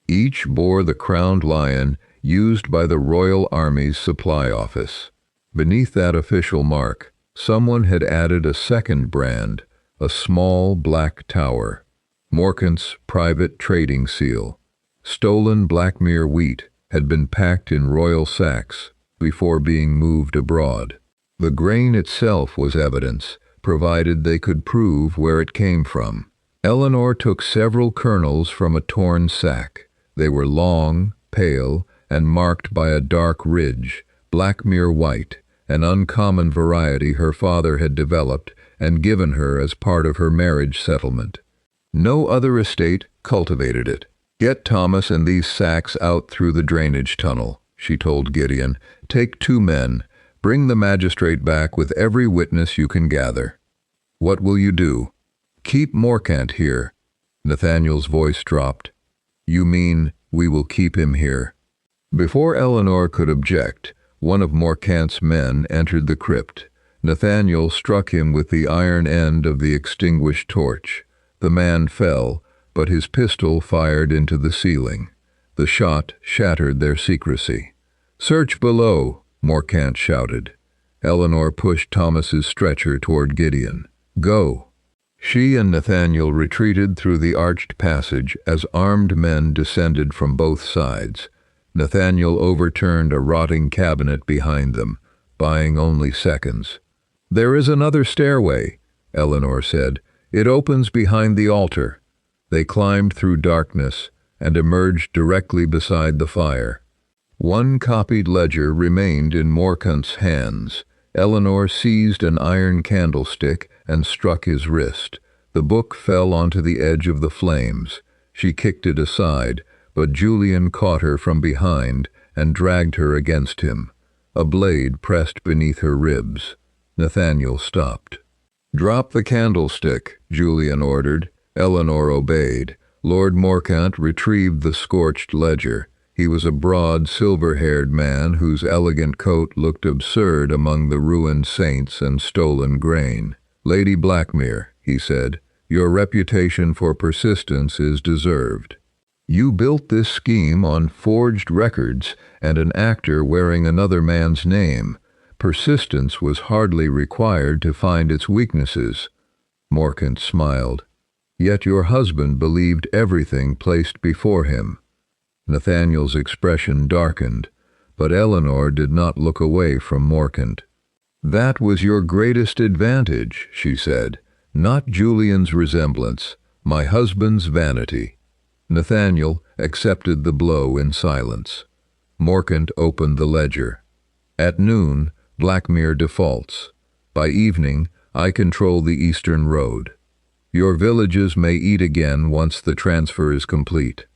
Each bore the crowned lion used by the Royal Army's supply office. Beneath that official mark, someone had added a second brand, a small black tower. Morcant's private trading seal. Stolen Blackmere wheat had been packed in royal sacks before being moved abroad. The grain itself was evidence, provided they could prove where it came from. Eleanor took several kernels from a torn sack. They were long, pale, and marked by a dark ridge, Blackmere white, an uncommon variety her father had developed and given her as part of her marriage settlement. No other estate cultivated it. Get Thomas and these sacks out through the drainage tunnel, she told Gideon. Take 2 men. Bring the magistrate back with every witness you can gather. What will you do? Keep Morcant here. Nathaniel's voice dropped. You mean we will keep him here? Before Eleanor could object, one of Morcant's men entered the crypt. Nathaniel struck him with the iron end of the extinguished torch. The man fell, but his pistol fired into the ceiling. The shot shattered their secrecy. Search below, Morcant shouted. Eleanor pushed Thomas's stretcher toward Gideon. Go. She and Nathaniel retreated through the arched passage as armed men descended from both sides. Nathaniel overturned a rotting cabinet behind them, buying only seconds. There is another stairway, Eleanor said. It opens behind the altar. They climbed through darkness and emerged directly beside the fire. One copied ledger remained in Morcant's hands. Eleanor seized an iron candlestick and struck his wrist. The book fell onto the edge of the flames. She kicked it aside, but Julian caught her from behind and dragged her against him. A blade pressed beneath her ribs. Nathaniel stopped. Drop the candlestick, Julian ordered. Eleanor obeyed. Lord Morcant retrieved the scorched ledger. He was a broad, silver-haired man whose elegant coat looked absurd among the ruined saints and stolen grain. Lady Blackmere, he said, your reputation for persistence is deserved. You built this scheme on forged records and an actor wearing another man's name. Persistence was hardly required to find its weaknesses. Morcant smiled. Yet your husband believed everything placed before him. Nathaniel's expression darkened, but Eleanor did not look away from Morcant. That was your greatest advantage, she said. Not Julian's resemblance, my husband's vanity. Nathaniel accepted the blow in silence. Morcant opened the ledger. At noon, Blackmere defaults. By evening, I control the eastern road. Your villages may eat again once the transfer is complete.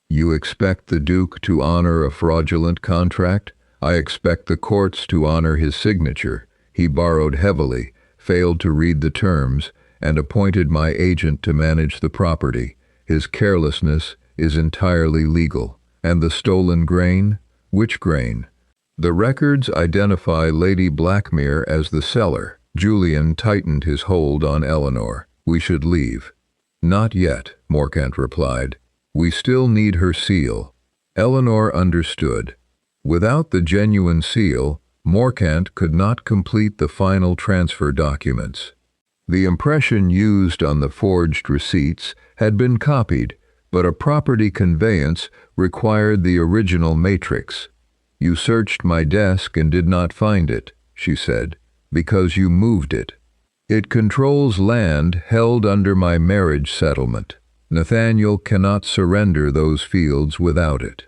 You expect the Duke to honor a fraudulent contract? I expect the courts to honor his signature. He borrowed heavily, failed to read the terms, and appointed my agent to manage the property. His carelessness is entirely legal. And the stolen grain? Which grain? The records identify Lady Blackmere as the seller. Julian tightened his hold on Eleanor. We should leave. Not yet, Morcant replied. We still need her seal. Eleanor understood. Without the genuine seal, Morcant could not complete the final transfer documents. The impression used on the forged receipts had been copied, but a property conveyance required the original matrix. You searched my desk and did not find it, she said, because you moved it. It controls land held under my marriage settlement. Nathaniel cannot surrender those fields without it.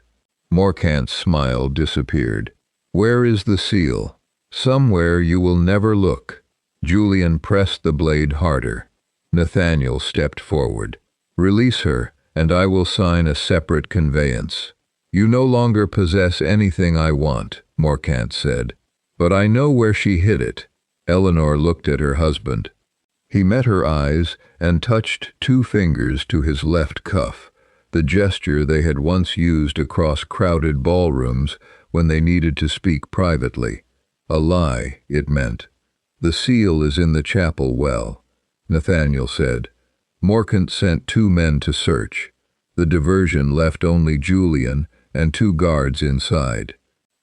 Morcant's smile disappeared. Where is the seal? Somewhere you will never look. Julian pressed the blade harder. Nathaniel stepped forward. Release her, and I will sign a separate conveyance. You no longer possess anything I want, Morcant said. But I know where she hid it. Eleanor looked at her husband. He met her eyes and touched 2 fingers to his left cuff, the gesture they had once used across crowded ballrooms when they needed to speak privately. A lie, it meant. The seal is in the chapel well, Nathaniel said. Morcant sent 2 men to search. The diversion left only Julian and 2 guards inside.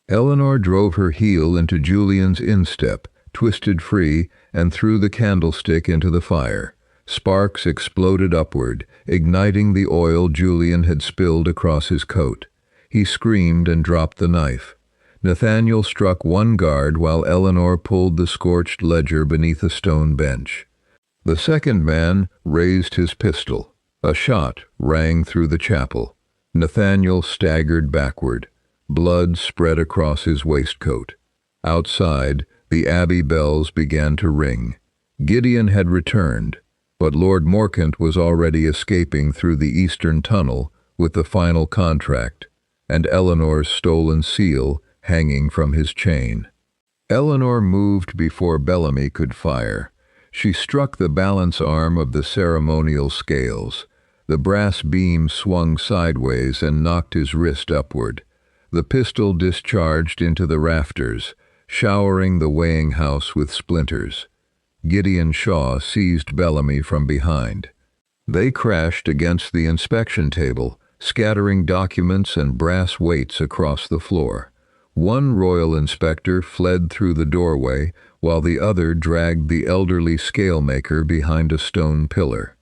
Eleanor drove her heel into Julian's instep, twisted free, and threw the candlestick into the fire. Sparks exploded upward, igniting the oil Julian had spilled across his coat. He screamed and dropped the knife. Nathaniel struck 1 guard while Eleanor pulled the scorched ledger beneath a stone bench. The second man raised his pistol. A shot rang through the chapel. Nathaniel staggered backward. Blood spread across his waistcoat. Outside, the abbey bells began to ring. Gideon had returned, but Lord Morcant was already escaping through the eastern tunnel with the final contract, and Eleanor's stolen seal hanging from his chain. Eleanor moved before Bellamy could fire. She struck the balance arm of the ceremonial scales. The brass beam swung sideways and knocked his wrist upward. The pistol discharged into the rafters, showering the weighing house with splinters. Gideon Shaw seized Bellamy from behind. They crashed against the inspection table, scattering documents and brass weights across the floor. One royal inspector fled through the doorway, while the other dragged the elderly scalemaker behind a stone pillar.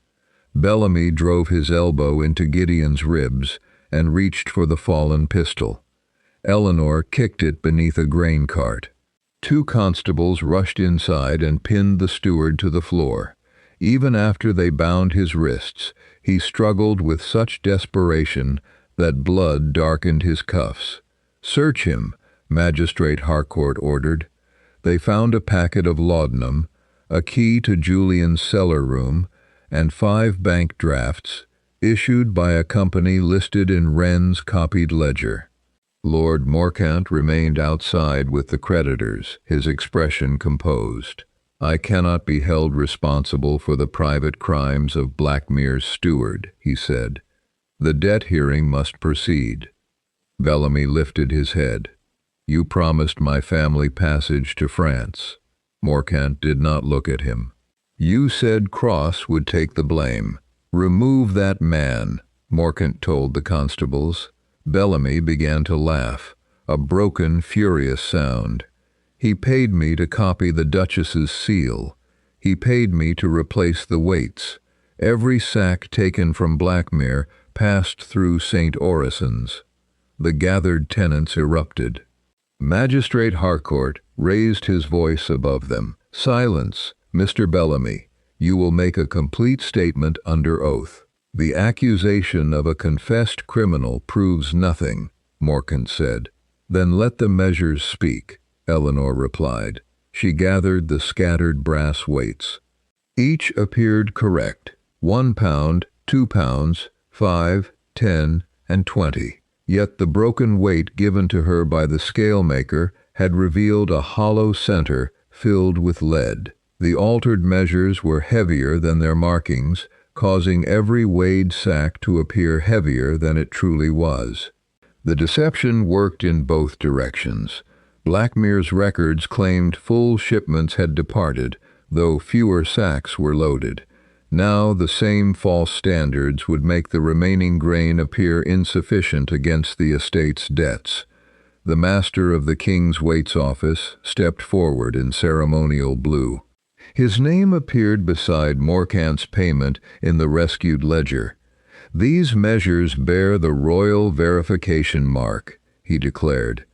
Bellamy drove his elbow into Gideon's ribs and reached for the fallen pistol. Eleanor kicked it beneath a grain cart. 2 constables rushed inside and pinned the steward to the floor. Even after they bound his wrists, he struggled with such desperation that blood darkened his cuffs. "Search him," Magistrate Harcourt ordered. They found a packet of laudanum, a key to Julian's cellar room, and 5 bank drafts, issued by a company listed in Wren's copied ledger. Lord Morcant remained outside with the creditors, his expression composed. "I cannot be held responsible for the private crimes of Blackmere's steward," he said. "The debt hearing must proceed." Bellamy lifted his head. "You promised my family passage to France." Morcant did not look at him. "You said Cross would take the blame. Remove that man," Morcant told the constables. Bellamy began to laugh, a broken, furious sound. "He paid me to copy the Duchess's seal. He paid me to replace the weights. Every sack taken from Blackmere passed through St. Orison's." The gathered tenants erupted. Magistrate Harcourt raised his voice above them. "Silence, Mr. Bellamy. You will make a complete statement under oath." "The accusation of a confessed criminal proves nothing," Morcant said. "Then let the measures speak," Eleanor replied. She gathered the scattered brass weights. Each appeared correct: 1 pound, 2 pounds, 5, 10, and 20. Yet the broken weight given to her by the scale maker had revealed a hollow center filled with lead. The altered measures were heavier than their markings, causing every weighed sack to appear heavier than it truly was. The deception worked in both directions. Blackmere's records claimed full shipments had departed, though fewer sacks were loaded. Now the same false standards would make the remaining grain appear insufficient against the estate's debts. The master of the King's Weights Office stepped forward in ceremonial blue. His name appeared beside Morcant's payment in the rescued ledger. "These measures bear the royal verification mark," he declared.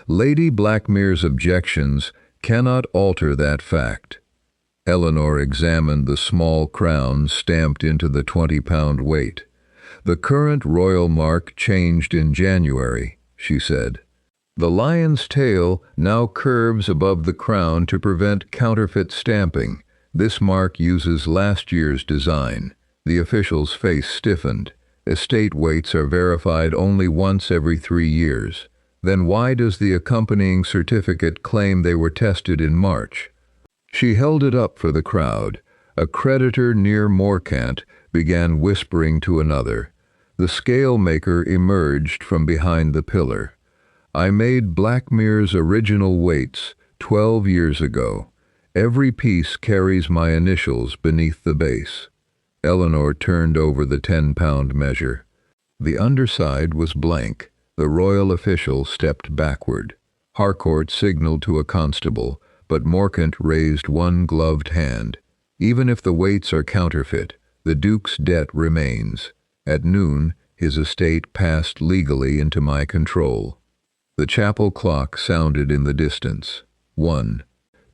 "Lady Blackmere's objections cannot alter that fact." Eleanor examined the small crown stamped into the 20-pound weight. "The current royal mark changed in January," she said. "The lion's tail now curves above the crown to prevent counterfeit stamping. This mark uses last year's design." The official's face stiffened. "Estate weights are verified only once every 3 years. Then why does the accompanying certificate claim they were tested in March?" She held it up for the crowd. A creditor near Morcant began whispering to another. The scale maker emerged from behind the pillar. "I made Blackmere's original weights 12 years ago. Every piece carries my initials beneath the base." Eleanor turned over the 10-pound measure. The underside was blank. The royal official stepped backward. Harcourt signaled to a constable, but Morcant raised one gloved hand. "Even if the weights are counterfeit, the Duke's debt remains. At noon, his estate passed legally into my control." The chapel clock sounded in the distance. 1,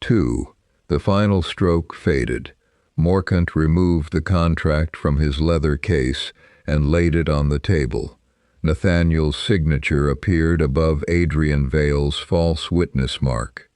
2. The final stroke faded. Morcant removed the contract from his leather case and laid it on the table. Nathaniel's signature appeared above Adrian Vale's false witness mark.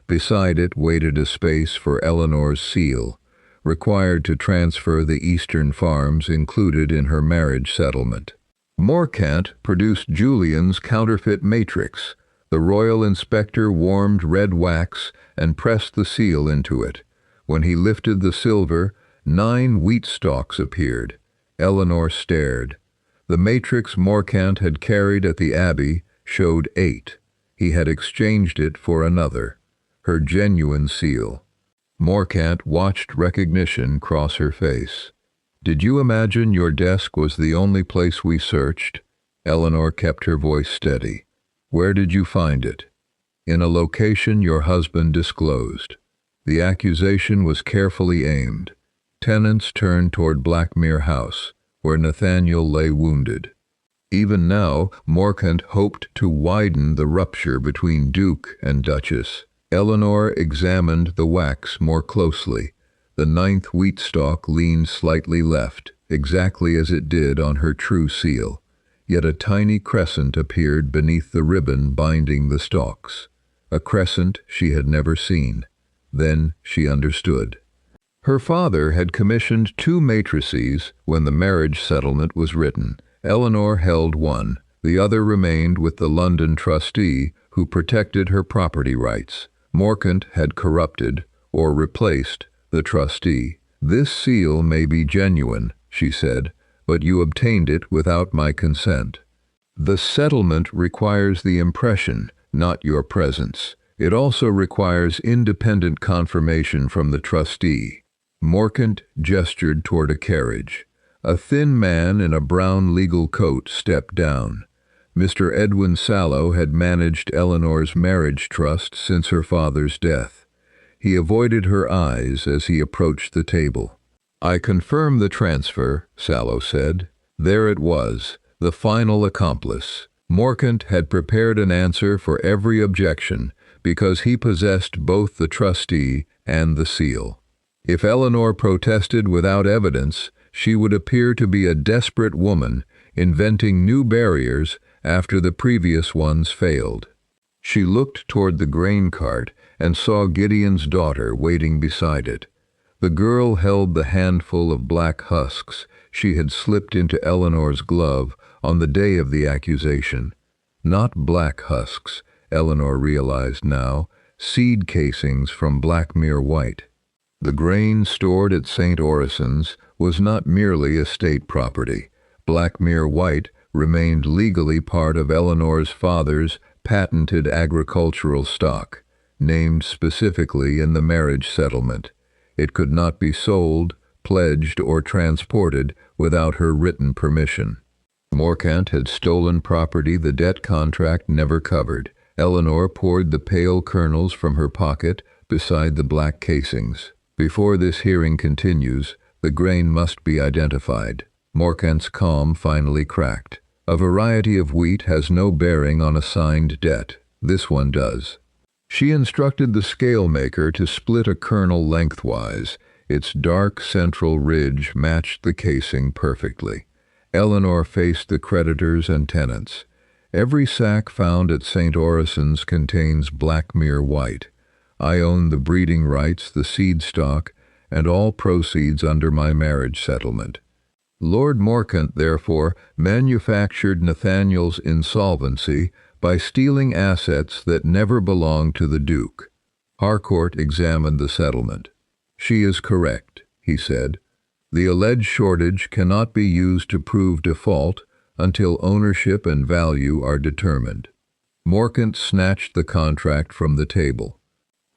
Beside it waited a space for Eleanor's seal, required to transfer the eastern farms included in her marriage settlement. Morcant produced Julian's counterfeit matrix. The royal inspector warmed red wax and pressed the seal into it. When he lifted the silver, 9 wheat stalks appeared. Eleanor stared. The matrix Morcant had carried at the Abbey showed 8. He had exchanged it for another, her genuine seal. Morcant watched recognition cross her face. "Did you imagine your desk was the only place we searched?" Eleanor kept her voice steady. "Where did you find it?" "In a location your husband disclosed." The accusation was carefully aimed. Tenants turned toward Blackmere House, where Nathaniel lay wounded. Even now, Morcant hoped to widen the rupture between Duke and Duchess. Eleanor examined the wax more closely. The 9th wheat stalk leaned slightly left, exactly as it did on her true seal. Yet a tiny crescent appeared beneath the ribbon binding the stalks. A crescent she had never seen. Then she understood. Her father had commissioned 2 matrices when the marriage settlement was written. Eleanor held one. The other remained with the London trustee who protected her property rights. Morcant had corrupted, or replaced, the trustee. "This seal may be genuine," she said, "but you obtained it without my consent. The settlement requires the impression, not your presence. It also requires independent confirmation from the trustee." Morcant gestured toward a carriage. A thin man in a brown legal coat stepped down. Mr. Edwin Sallow had managed Eleanor's marriage trust since her father's death. He avoided her eyes as he approached the table. "I confirm the transfer," Sallow said. There it was, the final accomplice. Morcant had prepared an answer for every objection because he possessed both the trustee and the seal. If Eleanor protested without evidence, she would appear to be a desperate woman inventing new barriers after the previous ones failed. She looked toward the grain cart and saw Gideon's daughter waiting beside it. The girl held the handful of black husks she had slipped into Eleanor's glove on the day of the accusation. Not black husks, Eleanor realized now, seed casings from Blackmere white. The grain stored at St. Orison's was not merely estate property. Blackmere white remained legally part of Eleanor's father's patented agricultural stock, named specifically in the marriage settlement. It could not be sold, pledged, or transported without her written permission. Morcant had stolen property the debt contract never covered. Eleanor poured the pale kernels from her pocket beside the black casings. Before this hearing continues, the grain must be identified. Morcant's calm finally cracked. A variety of wheat has no bearing on a signed debt. This one does. She instructed the scale maker to split a kernel lengthwise. Its dark central ridge matched the casing perfectly. Eleanor faced the creditors and tenants. Every sack found at St. Orison's contains Blackmere white. I own the breeding rights, the seed stock, and all proceeds under my marriage settlement. Lord Morcant, therefore, manufactured Nathaniel's insolvency by stealing assets that never belonged to the Duke. Harcourt examined the settlement. "She is correct," he said. "The alleged shortage cannot be used to prove default until ownership and value are determined." Morcant snatched the contract from the table.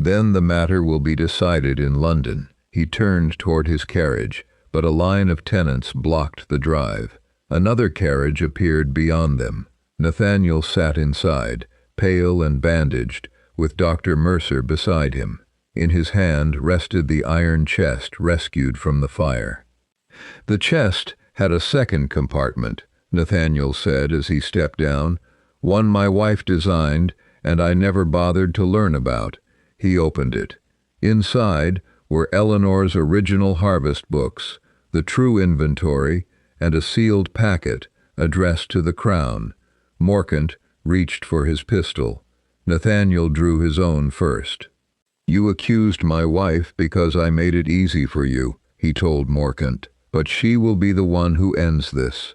"Then the matter will be decided in London." He turned toward his carriage, but a line of tenants blocked the drive. Another carriage appeared beyond them. Nathaniel sat inside, pale and bandaged, with Dr. Mercer beside him. In his hand rested the iron chest rescued from the fire. The chest had a second compartment, Nathaniel said as he stepped down. "One my wife designed, and I never bothered to learn about." He opened it. Inside were Eleanor's original harvest books, the true inventory, and a sealed packet addressed to the Crown. Morcant reached for his pistol. Nathaniel drew his own first. "You accused my wife because I made it easy for you," he told Morcant, "but she will be the one who ends this."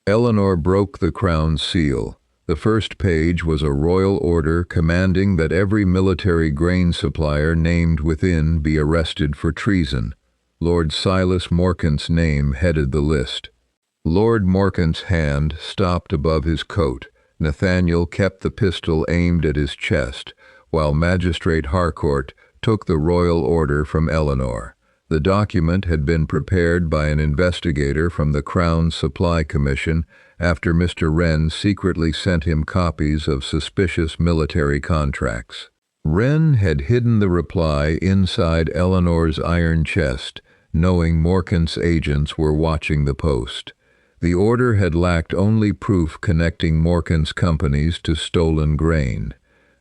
Eleanor broke the Crown's seal. The first page was a royal order commanding that every military grain supplier named within be arrested for treason. Lord Silas Morcant's name headed the list. Lord Morcant's hand stopped above his coat. Nathaniel kept the pistol aimed at his chest, while Magistrate Harcourt took the royal order from Eleanor. The document had been prepared by an investigator from the Crown Supply Commission after Mr. Wren secretly sent him copies of suspicious military contracts. Wren had hidden the reply inside Eleanor's iron chest, knowing Morcant's agents were watching the post. The order had lacked only proof connecting Morcant's companies to stolen grain.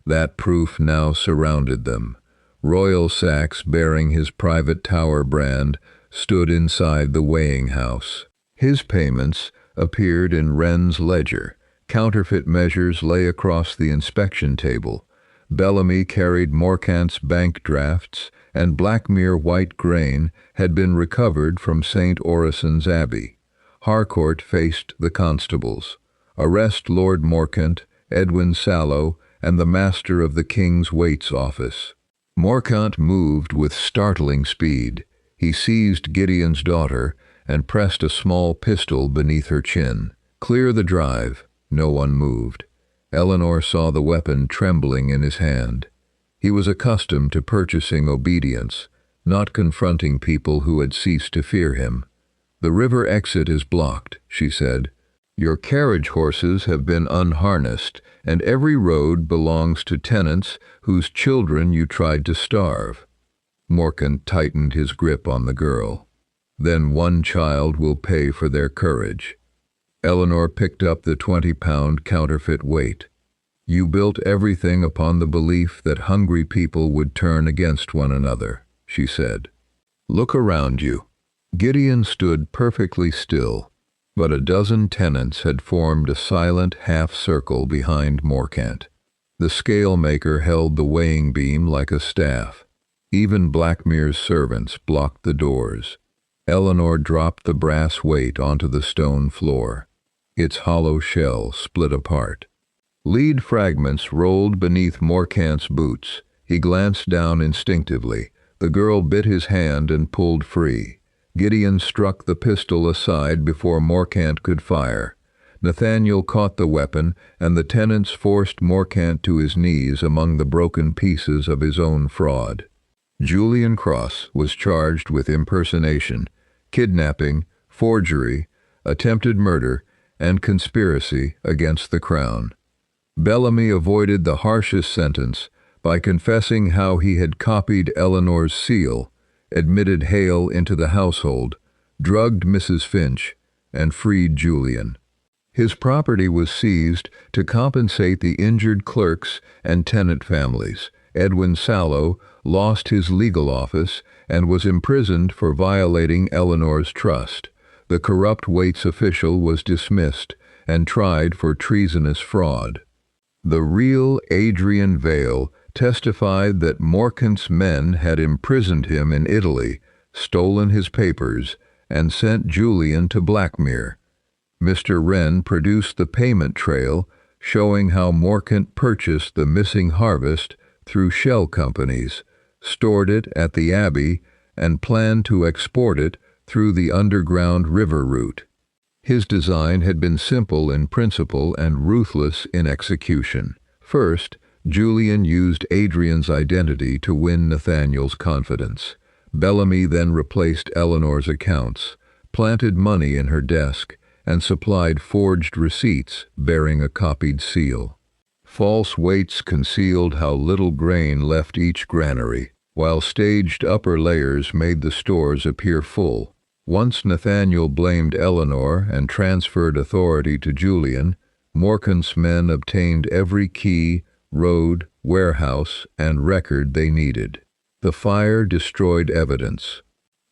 That proof now surrounded them. Royal sacks bearing his private Tower brand stood inside the weighing house. His payments appeared in Wren's ledger. Counterfeit measures lay across the inspection table. Bellamy carried Morcant's bank drafts, and Blackmere white grain had been recovered from St. Orison's Abbey. Harcourt faced the constables. "Arrest Lord Morcant, Edwin Sallow, and the master of the King's Waits Office." Morcant moved with startling speed. He seized Gideon's daughter and pressed a small pistol beneath her chin. "Clear the drive." No one moved. Eleanor saw the weapon trembling in his hand. He was accustomed to purchasing obedience, not confronting people who had ceased to fear him. "The river exit is blocked," she said. "Your carriage horses have been unharnessed, and every road belongs to tenants whose children you tried to starve." Morcant tightened his grip on the girl. "Then one child will pay for their courage." Eleanor picked up the 20-pound counterfeit weight. "You built everything upon the belief that hungry people would turn against one another," she said. "Look around you." Gideon stood perfectly still, but a dozen tenants had formed a silent half-circle behind Morcant. The scale maker held the weighing beam like a staff. Even Blackmere's servants blocked the doors. Eleanor dropped the brass weight onto the stone floor. Its hollow shell split apart. Lead fragments rolled beneath Morcant's boots. He glanced down instinctively. The girl bit his hand and pulled free. Gideon struck the pistol aside before Morcant could fire. Nathaniel caught the weapon, and the tenants forced Morcant to his knees among the broken pieces of his own fraud. Julian Cross was charged with impersonation, kidnapping, forgery, attempted murder, and conspiracy against the crown. Bellamy avoided the harshest sentence by confessing how he had copied Eleanor's seal, admitted Hale into the household, drugged Mrs. Finch, and freed Julian. His property was seized to compensate the injured clerks and tenant families. Edwin Sallow lost his legal office and was imprisoned for violating Eleanor's trust. The corrupt Waits official was dismissed and tried for treasonous fraud. The real Adrian Vale testified that Morcant's men had imprisoned him in Italy, stolen his papers, and sent Julian to Blackmere. Mr. Wren produced the payment trail showing how Morcant purchased the missing harvest through shell companies, stored it at the Abbey, and planned to export it through the underground river route. His design had been simple in principle and ruthless in execution. First, Julian used Adrian's identity to win Nathaniel's confidence. Bellamy then replaced Eleanor's accounts, planted money in her desk, and supplied forged receipts bearing a copied seal. False weights concealed how little grain left each granary, while staged upper layers made the stores appear full. Once Nathaniel blamed Eleanor and transferred authority to Julian, Morcant's men obtained every key, road, warehouse, and record they needed. The fire destroyed evidence.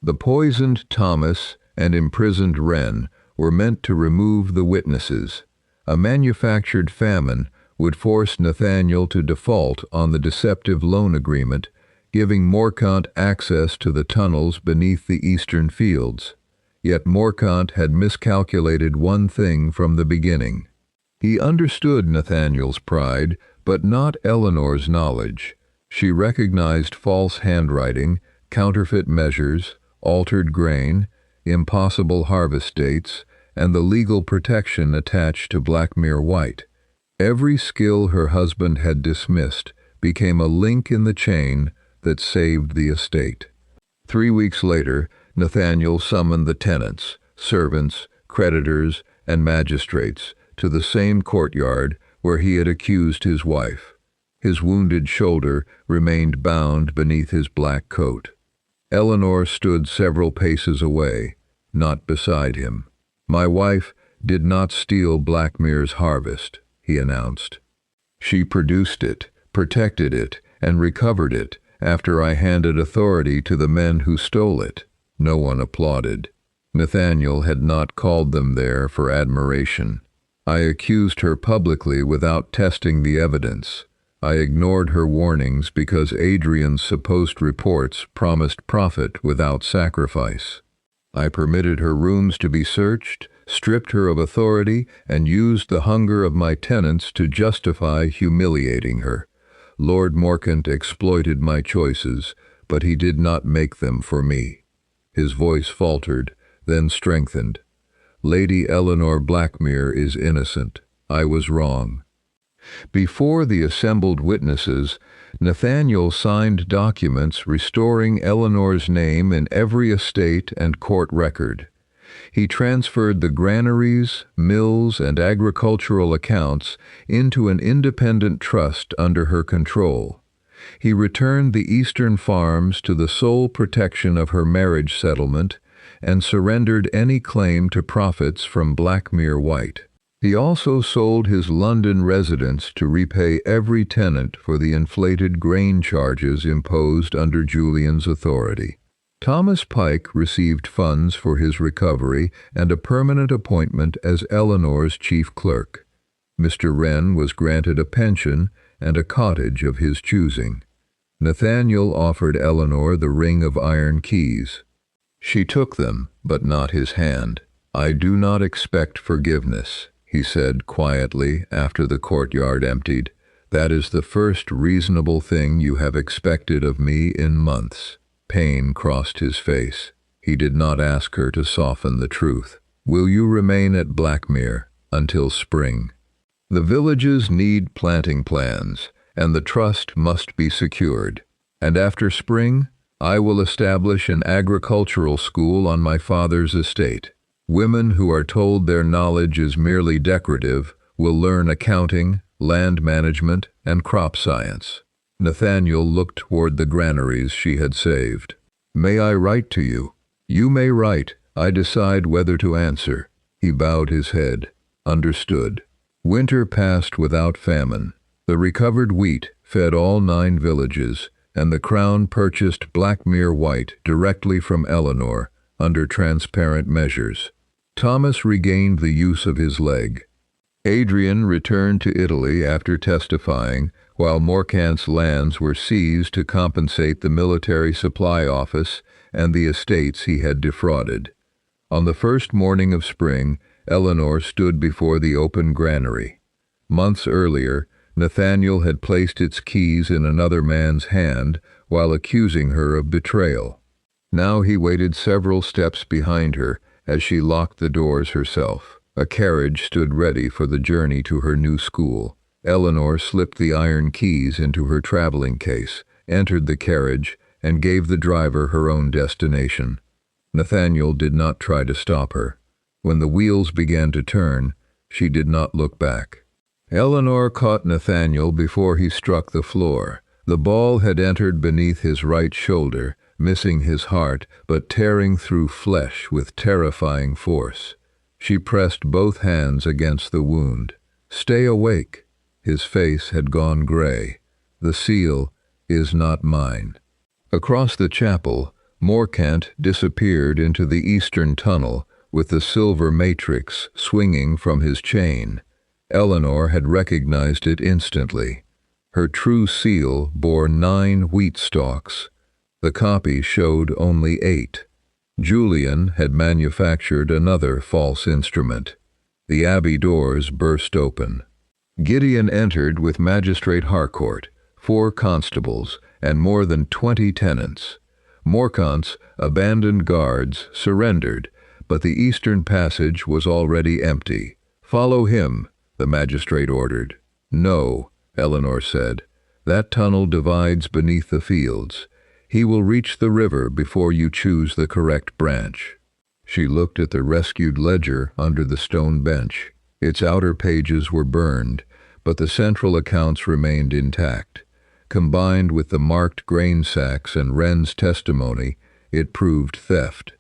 The poisoned Thomas and imprisoned Wren were meant to remove the witnesses. A manufactured famine would force Nathaniel to default on the deceptive loan agreement, giving Morcant access to the tunnels beneath the eastern fields. Yet Morcant had miscalculated one thing from the beginning. He understood Nathaniel's pride, but not Eleanor's knowledge. She recognized false handwriting, counterfeit measures, altered grain, impossible harvest dates, and the legal protection attached to Blackmere White. Every skill her husband had dismissed became a link in the chain that saved the estate. 3 weeks later, Nathaniel summoned the tenants, servants, creditors, and magistrates to the same courtyard where he had accused his wife. His wounded shoulder remained bound beneath his black coat. Eleanor stood several paces away, not beside him. "My wife did not steal Blackmere's harvest," he announced. "She produced it, protected it, and recovered it after I handed authority to the men who stole it." No one applauded. Nathaniel had not called them there for admiration. "I accused her publicly without testing the evidence. I ignored her warnings because Adrian's supposed reports promised profit without sacrifice. I permitted her rooms to be searched, stripped her of authority, and used the hunger of my tenants to justify humiliating her. Lord Morcant exploited my choices, but he did not make them for me." His voice faltered, then strengthened. "Lady Eleanor Blackmere is innocent. I was wrong." Before the assembled witnesses, Nathaniel signed documents restoring Eleanor's name in every estate and court record. He transferred the granaries, mills, and agricultural accounts into an independent trust under her control. He returned the eastern farms to the sole protection of her marriage settlement and surrendered any claim to profits from Blackmere White. He also sold his London residence to repay every tenant for the inflated grain charges imposed under Julian's authority. Thomas Pike received funds for his recovery and a permanent appointment as Eleanor's chief clerk. Mr. Wren was granted a pension and a cottage of his choosing. Nathaniel offered Eleanor the ring of iron keys. She took them, but not his hand. "I do not expect forgiveness," he said quietly after the courtyard emptied. "That is the first reasonable thing you have expected of me in months." Pain crossed his face. He did not ask her to soften the truth. "Will you remain at Blackmere until spring? The villages need planting plans, and the trust must be secured. And after spring, I will establish an agricultural school on my father's estate. Women who are told their knowledge is merely decorative will learn accounting, land management, and crop science." Nathaniel looked toward the granaries she had saved. "May I write to you?" "You may write. I decide whether to answer." He bowed his head. "Understood." Winter passed without famine. The recovered wheat fed all 9 villages, and the crown purchased Blackmere white directly from Eleanor under transparent measures. Thomas regained the use of his leg. Adrian returned to Italy after testifying, while Morcant's lands were seized to compensate the military supply office and the estates he had defrauded. On the first morning of spring, Eleanor stood before the open granary. Months earlier, Nathaniel had placed its keys in another man's hand while accusing her of betrayal. Now he waited several steps behind her as she locked the doors herself. A carriage stood ready for the journey to her new school. Eleanor slipped the iron keys into her traveling case, entered the carriage, and gave the driver her own destination. Nathaniel did not try to stop her. When the wheels began to turn, she did not look back. Eleanor caught Nathaniel before he struck the floor. The ball had entered beneath his right shoulder, missing his heart, but tearing through flesh with terrifying force. She pressed both hands against the wound. "Stay awake." His face had gone gray. "The seal is not mine." Across the chapel, Morcant disappeared into the eastern tunnel with the silver matrix swinging from his chain. Eleanor had recognized it instantly. Her true seal bore 9 wheat stalks. The copy showed only 8. Julian had manufactured another false instrument. The abbey doors burst open. Gideon entered with Magistrate Harcourt, 4 constables, and more than 20 tenants. Morcant's abandoned guards surrendered, but the eastern passage was already empty. "Follow him," the magistrate ordered. "No," Eleanor said. "That tunnel divides beneath the fields. He will reach the river before you choose the correct branch." She looked at the rescued ledger under the stone bench. Its outer pages were burned, but the central accounts remained intact. Combined with the marked grain sacks and Wren's testimony, it proved theft.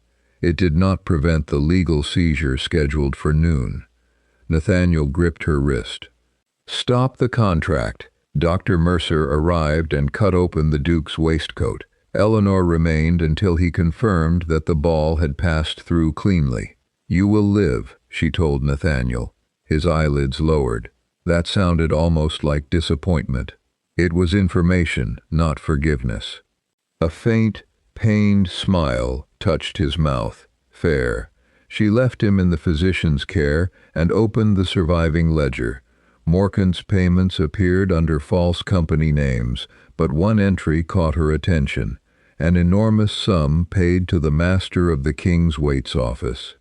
It did not prevent the legal seizure scheduled for noon. Nathaniel gripped her wrist. "Stop the contract." Dr. Mercer arrived and cut open the Duke's waistcoat. Eleanor remained until he confirmed that the ball had passed through cleanly. "You will live," she told Nathaniel. His eyelids lowered. That sounded almost like disappointment. It was information, not forgiveness. A faint, pained smile touched his mouth. Fair. She left him in the physician's care and opened the surviving ledger. Morcant's payments appeared under false company names, but one entry caught her attention, an enormous sum paid to the master of the King's Waits Office.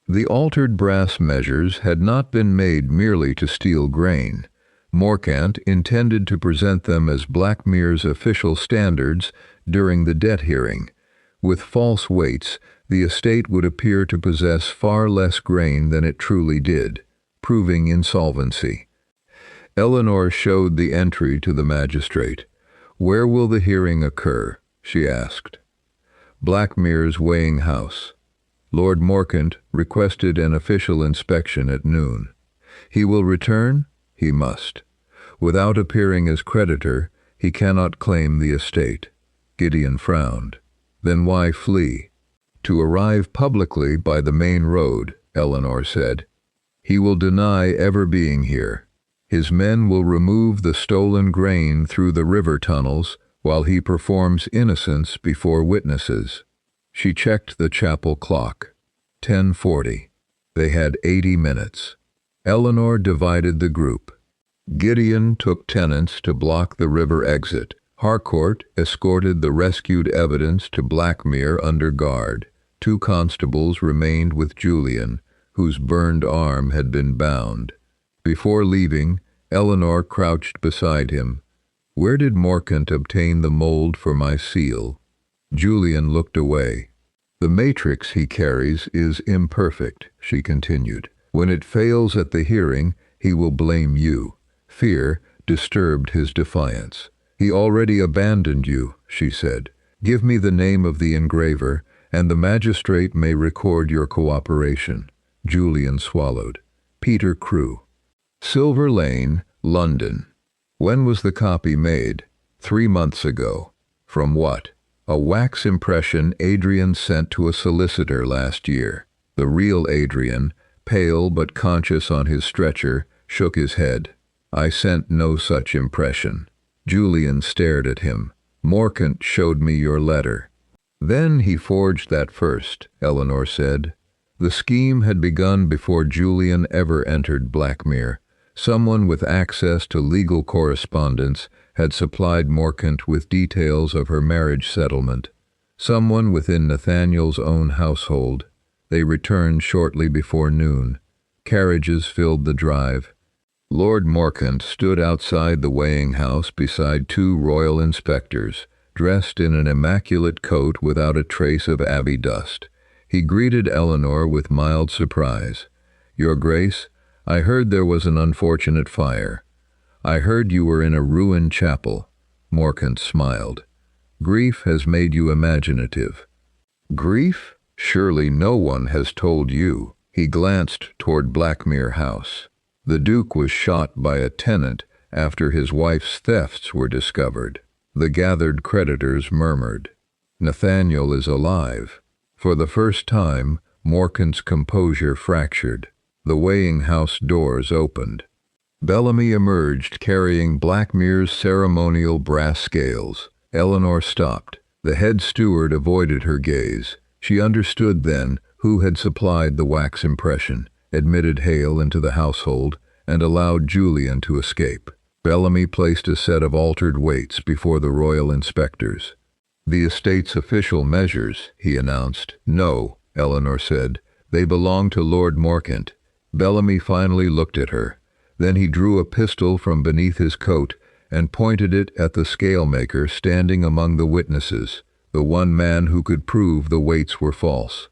The altered brass measures had not been made merely to steal grain. Morcant intended to present them as Blackmere's official standards during the debt hearing. With false weights, the estate would appear to possess far less grain than it truly did, proving insolvency. Eleanor showed the entry to the magistrate. "Where will the hearing occur?" she asked. "Blackmere's weighing house." Lord Morcant requested an official inspection at noon. "He will return?" "He must. Without appearing as creditor, he cannot claim the estate." Gideon frowned. "Then why flee?" "To arrive publicly by the main road," Eleanor said. "He will deny ever being here." His men will remove the stolen grain through the river tunnels while he performs innocence before witnesses. She checked the chapel clock. 10:40. They had 80 minutes. Eleanor divided the group. Gideon took tenants to block the river exit. Harcourt escorted the rescued evidence to Blackmere under guard. 2 constables remained with Julian, whose burned arm had been bound. Before leaving, Eleanor crouched beside him. "Where did Morcant obtain the mold for my seal?" Julian looked away. "The matrix he carries is imperfect," she continued. "When it fails at the hearing, he will blame you." Fear disturbed his defiance. "He already abandoned you," she said. "Give me the name of the engraver, and the magistrate may record your cooperation." Julian swallowed. "Peter Crewe. Silver Lane, London." "When was the copy made?" 3 months ago." "From what?" "A wax impression Adrian sent to a solicitor last year." The real Adrian, pale but conscious on his stretcher, shook his head. "I sent no such impression." Julian stared at him. "Morcant showed me your letter." "Then he forged that first," Eleanor said. The scheme had begun before Julian ever entered Blackmere. Someone with access to legal correspondence had supplied Morcant with details of her marriage settlement. Someone within Nathaniel's own household. They returned shortly before noon. Carriages filled the drive. Lord Morcant stood outside the weighing house beside 2 royal inspectors, dressed in an immaculate coat without a trace of abbey dust. He greeted Eleanor with mild surprise. "Your Grace, I heard there was an unfortunate fire. I heard you were in a ruined chapel." Morcant smiled. "Grief has made you imaginative." "Grief? Surely no one has told you." He glanced toward Blackmere House. "The Duke was shot by a tenant after his wife's thefts were discovered." The gathered creditors murmured. "Nathaniel is alive." For the first time, Morcant's composure fractured. The weighing house doors opened. Bellamy emerged carrying Blackmere's ceremonial brass scales. Eleanor stopped. The head steward avoided her gaze. She understood then who had supplied the wax impression, admitted Hale into the household, and allowed Julian to escape. Bellamy placed a set of altered weights before the royal inspectors. "The estate's official measures," he announced. "No," Eleanor said. "They belong to Lord Morcant." Bellamy finally looked at her. Then he drew a pistol from beneath his coat and pointed it at the scalemaker standing among the witnesses, the one man who could prove the weights were false.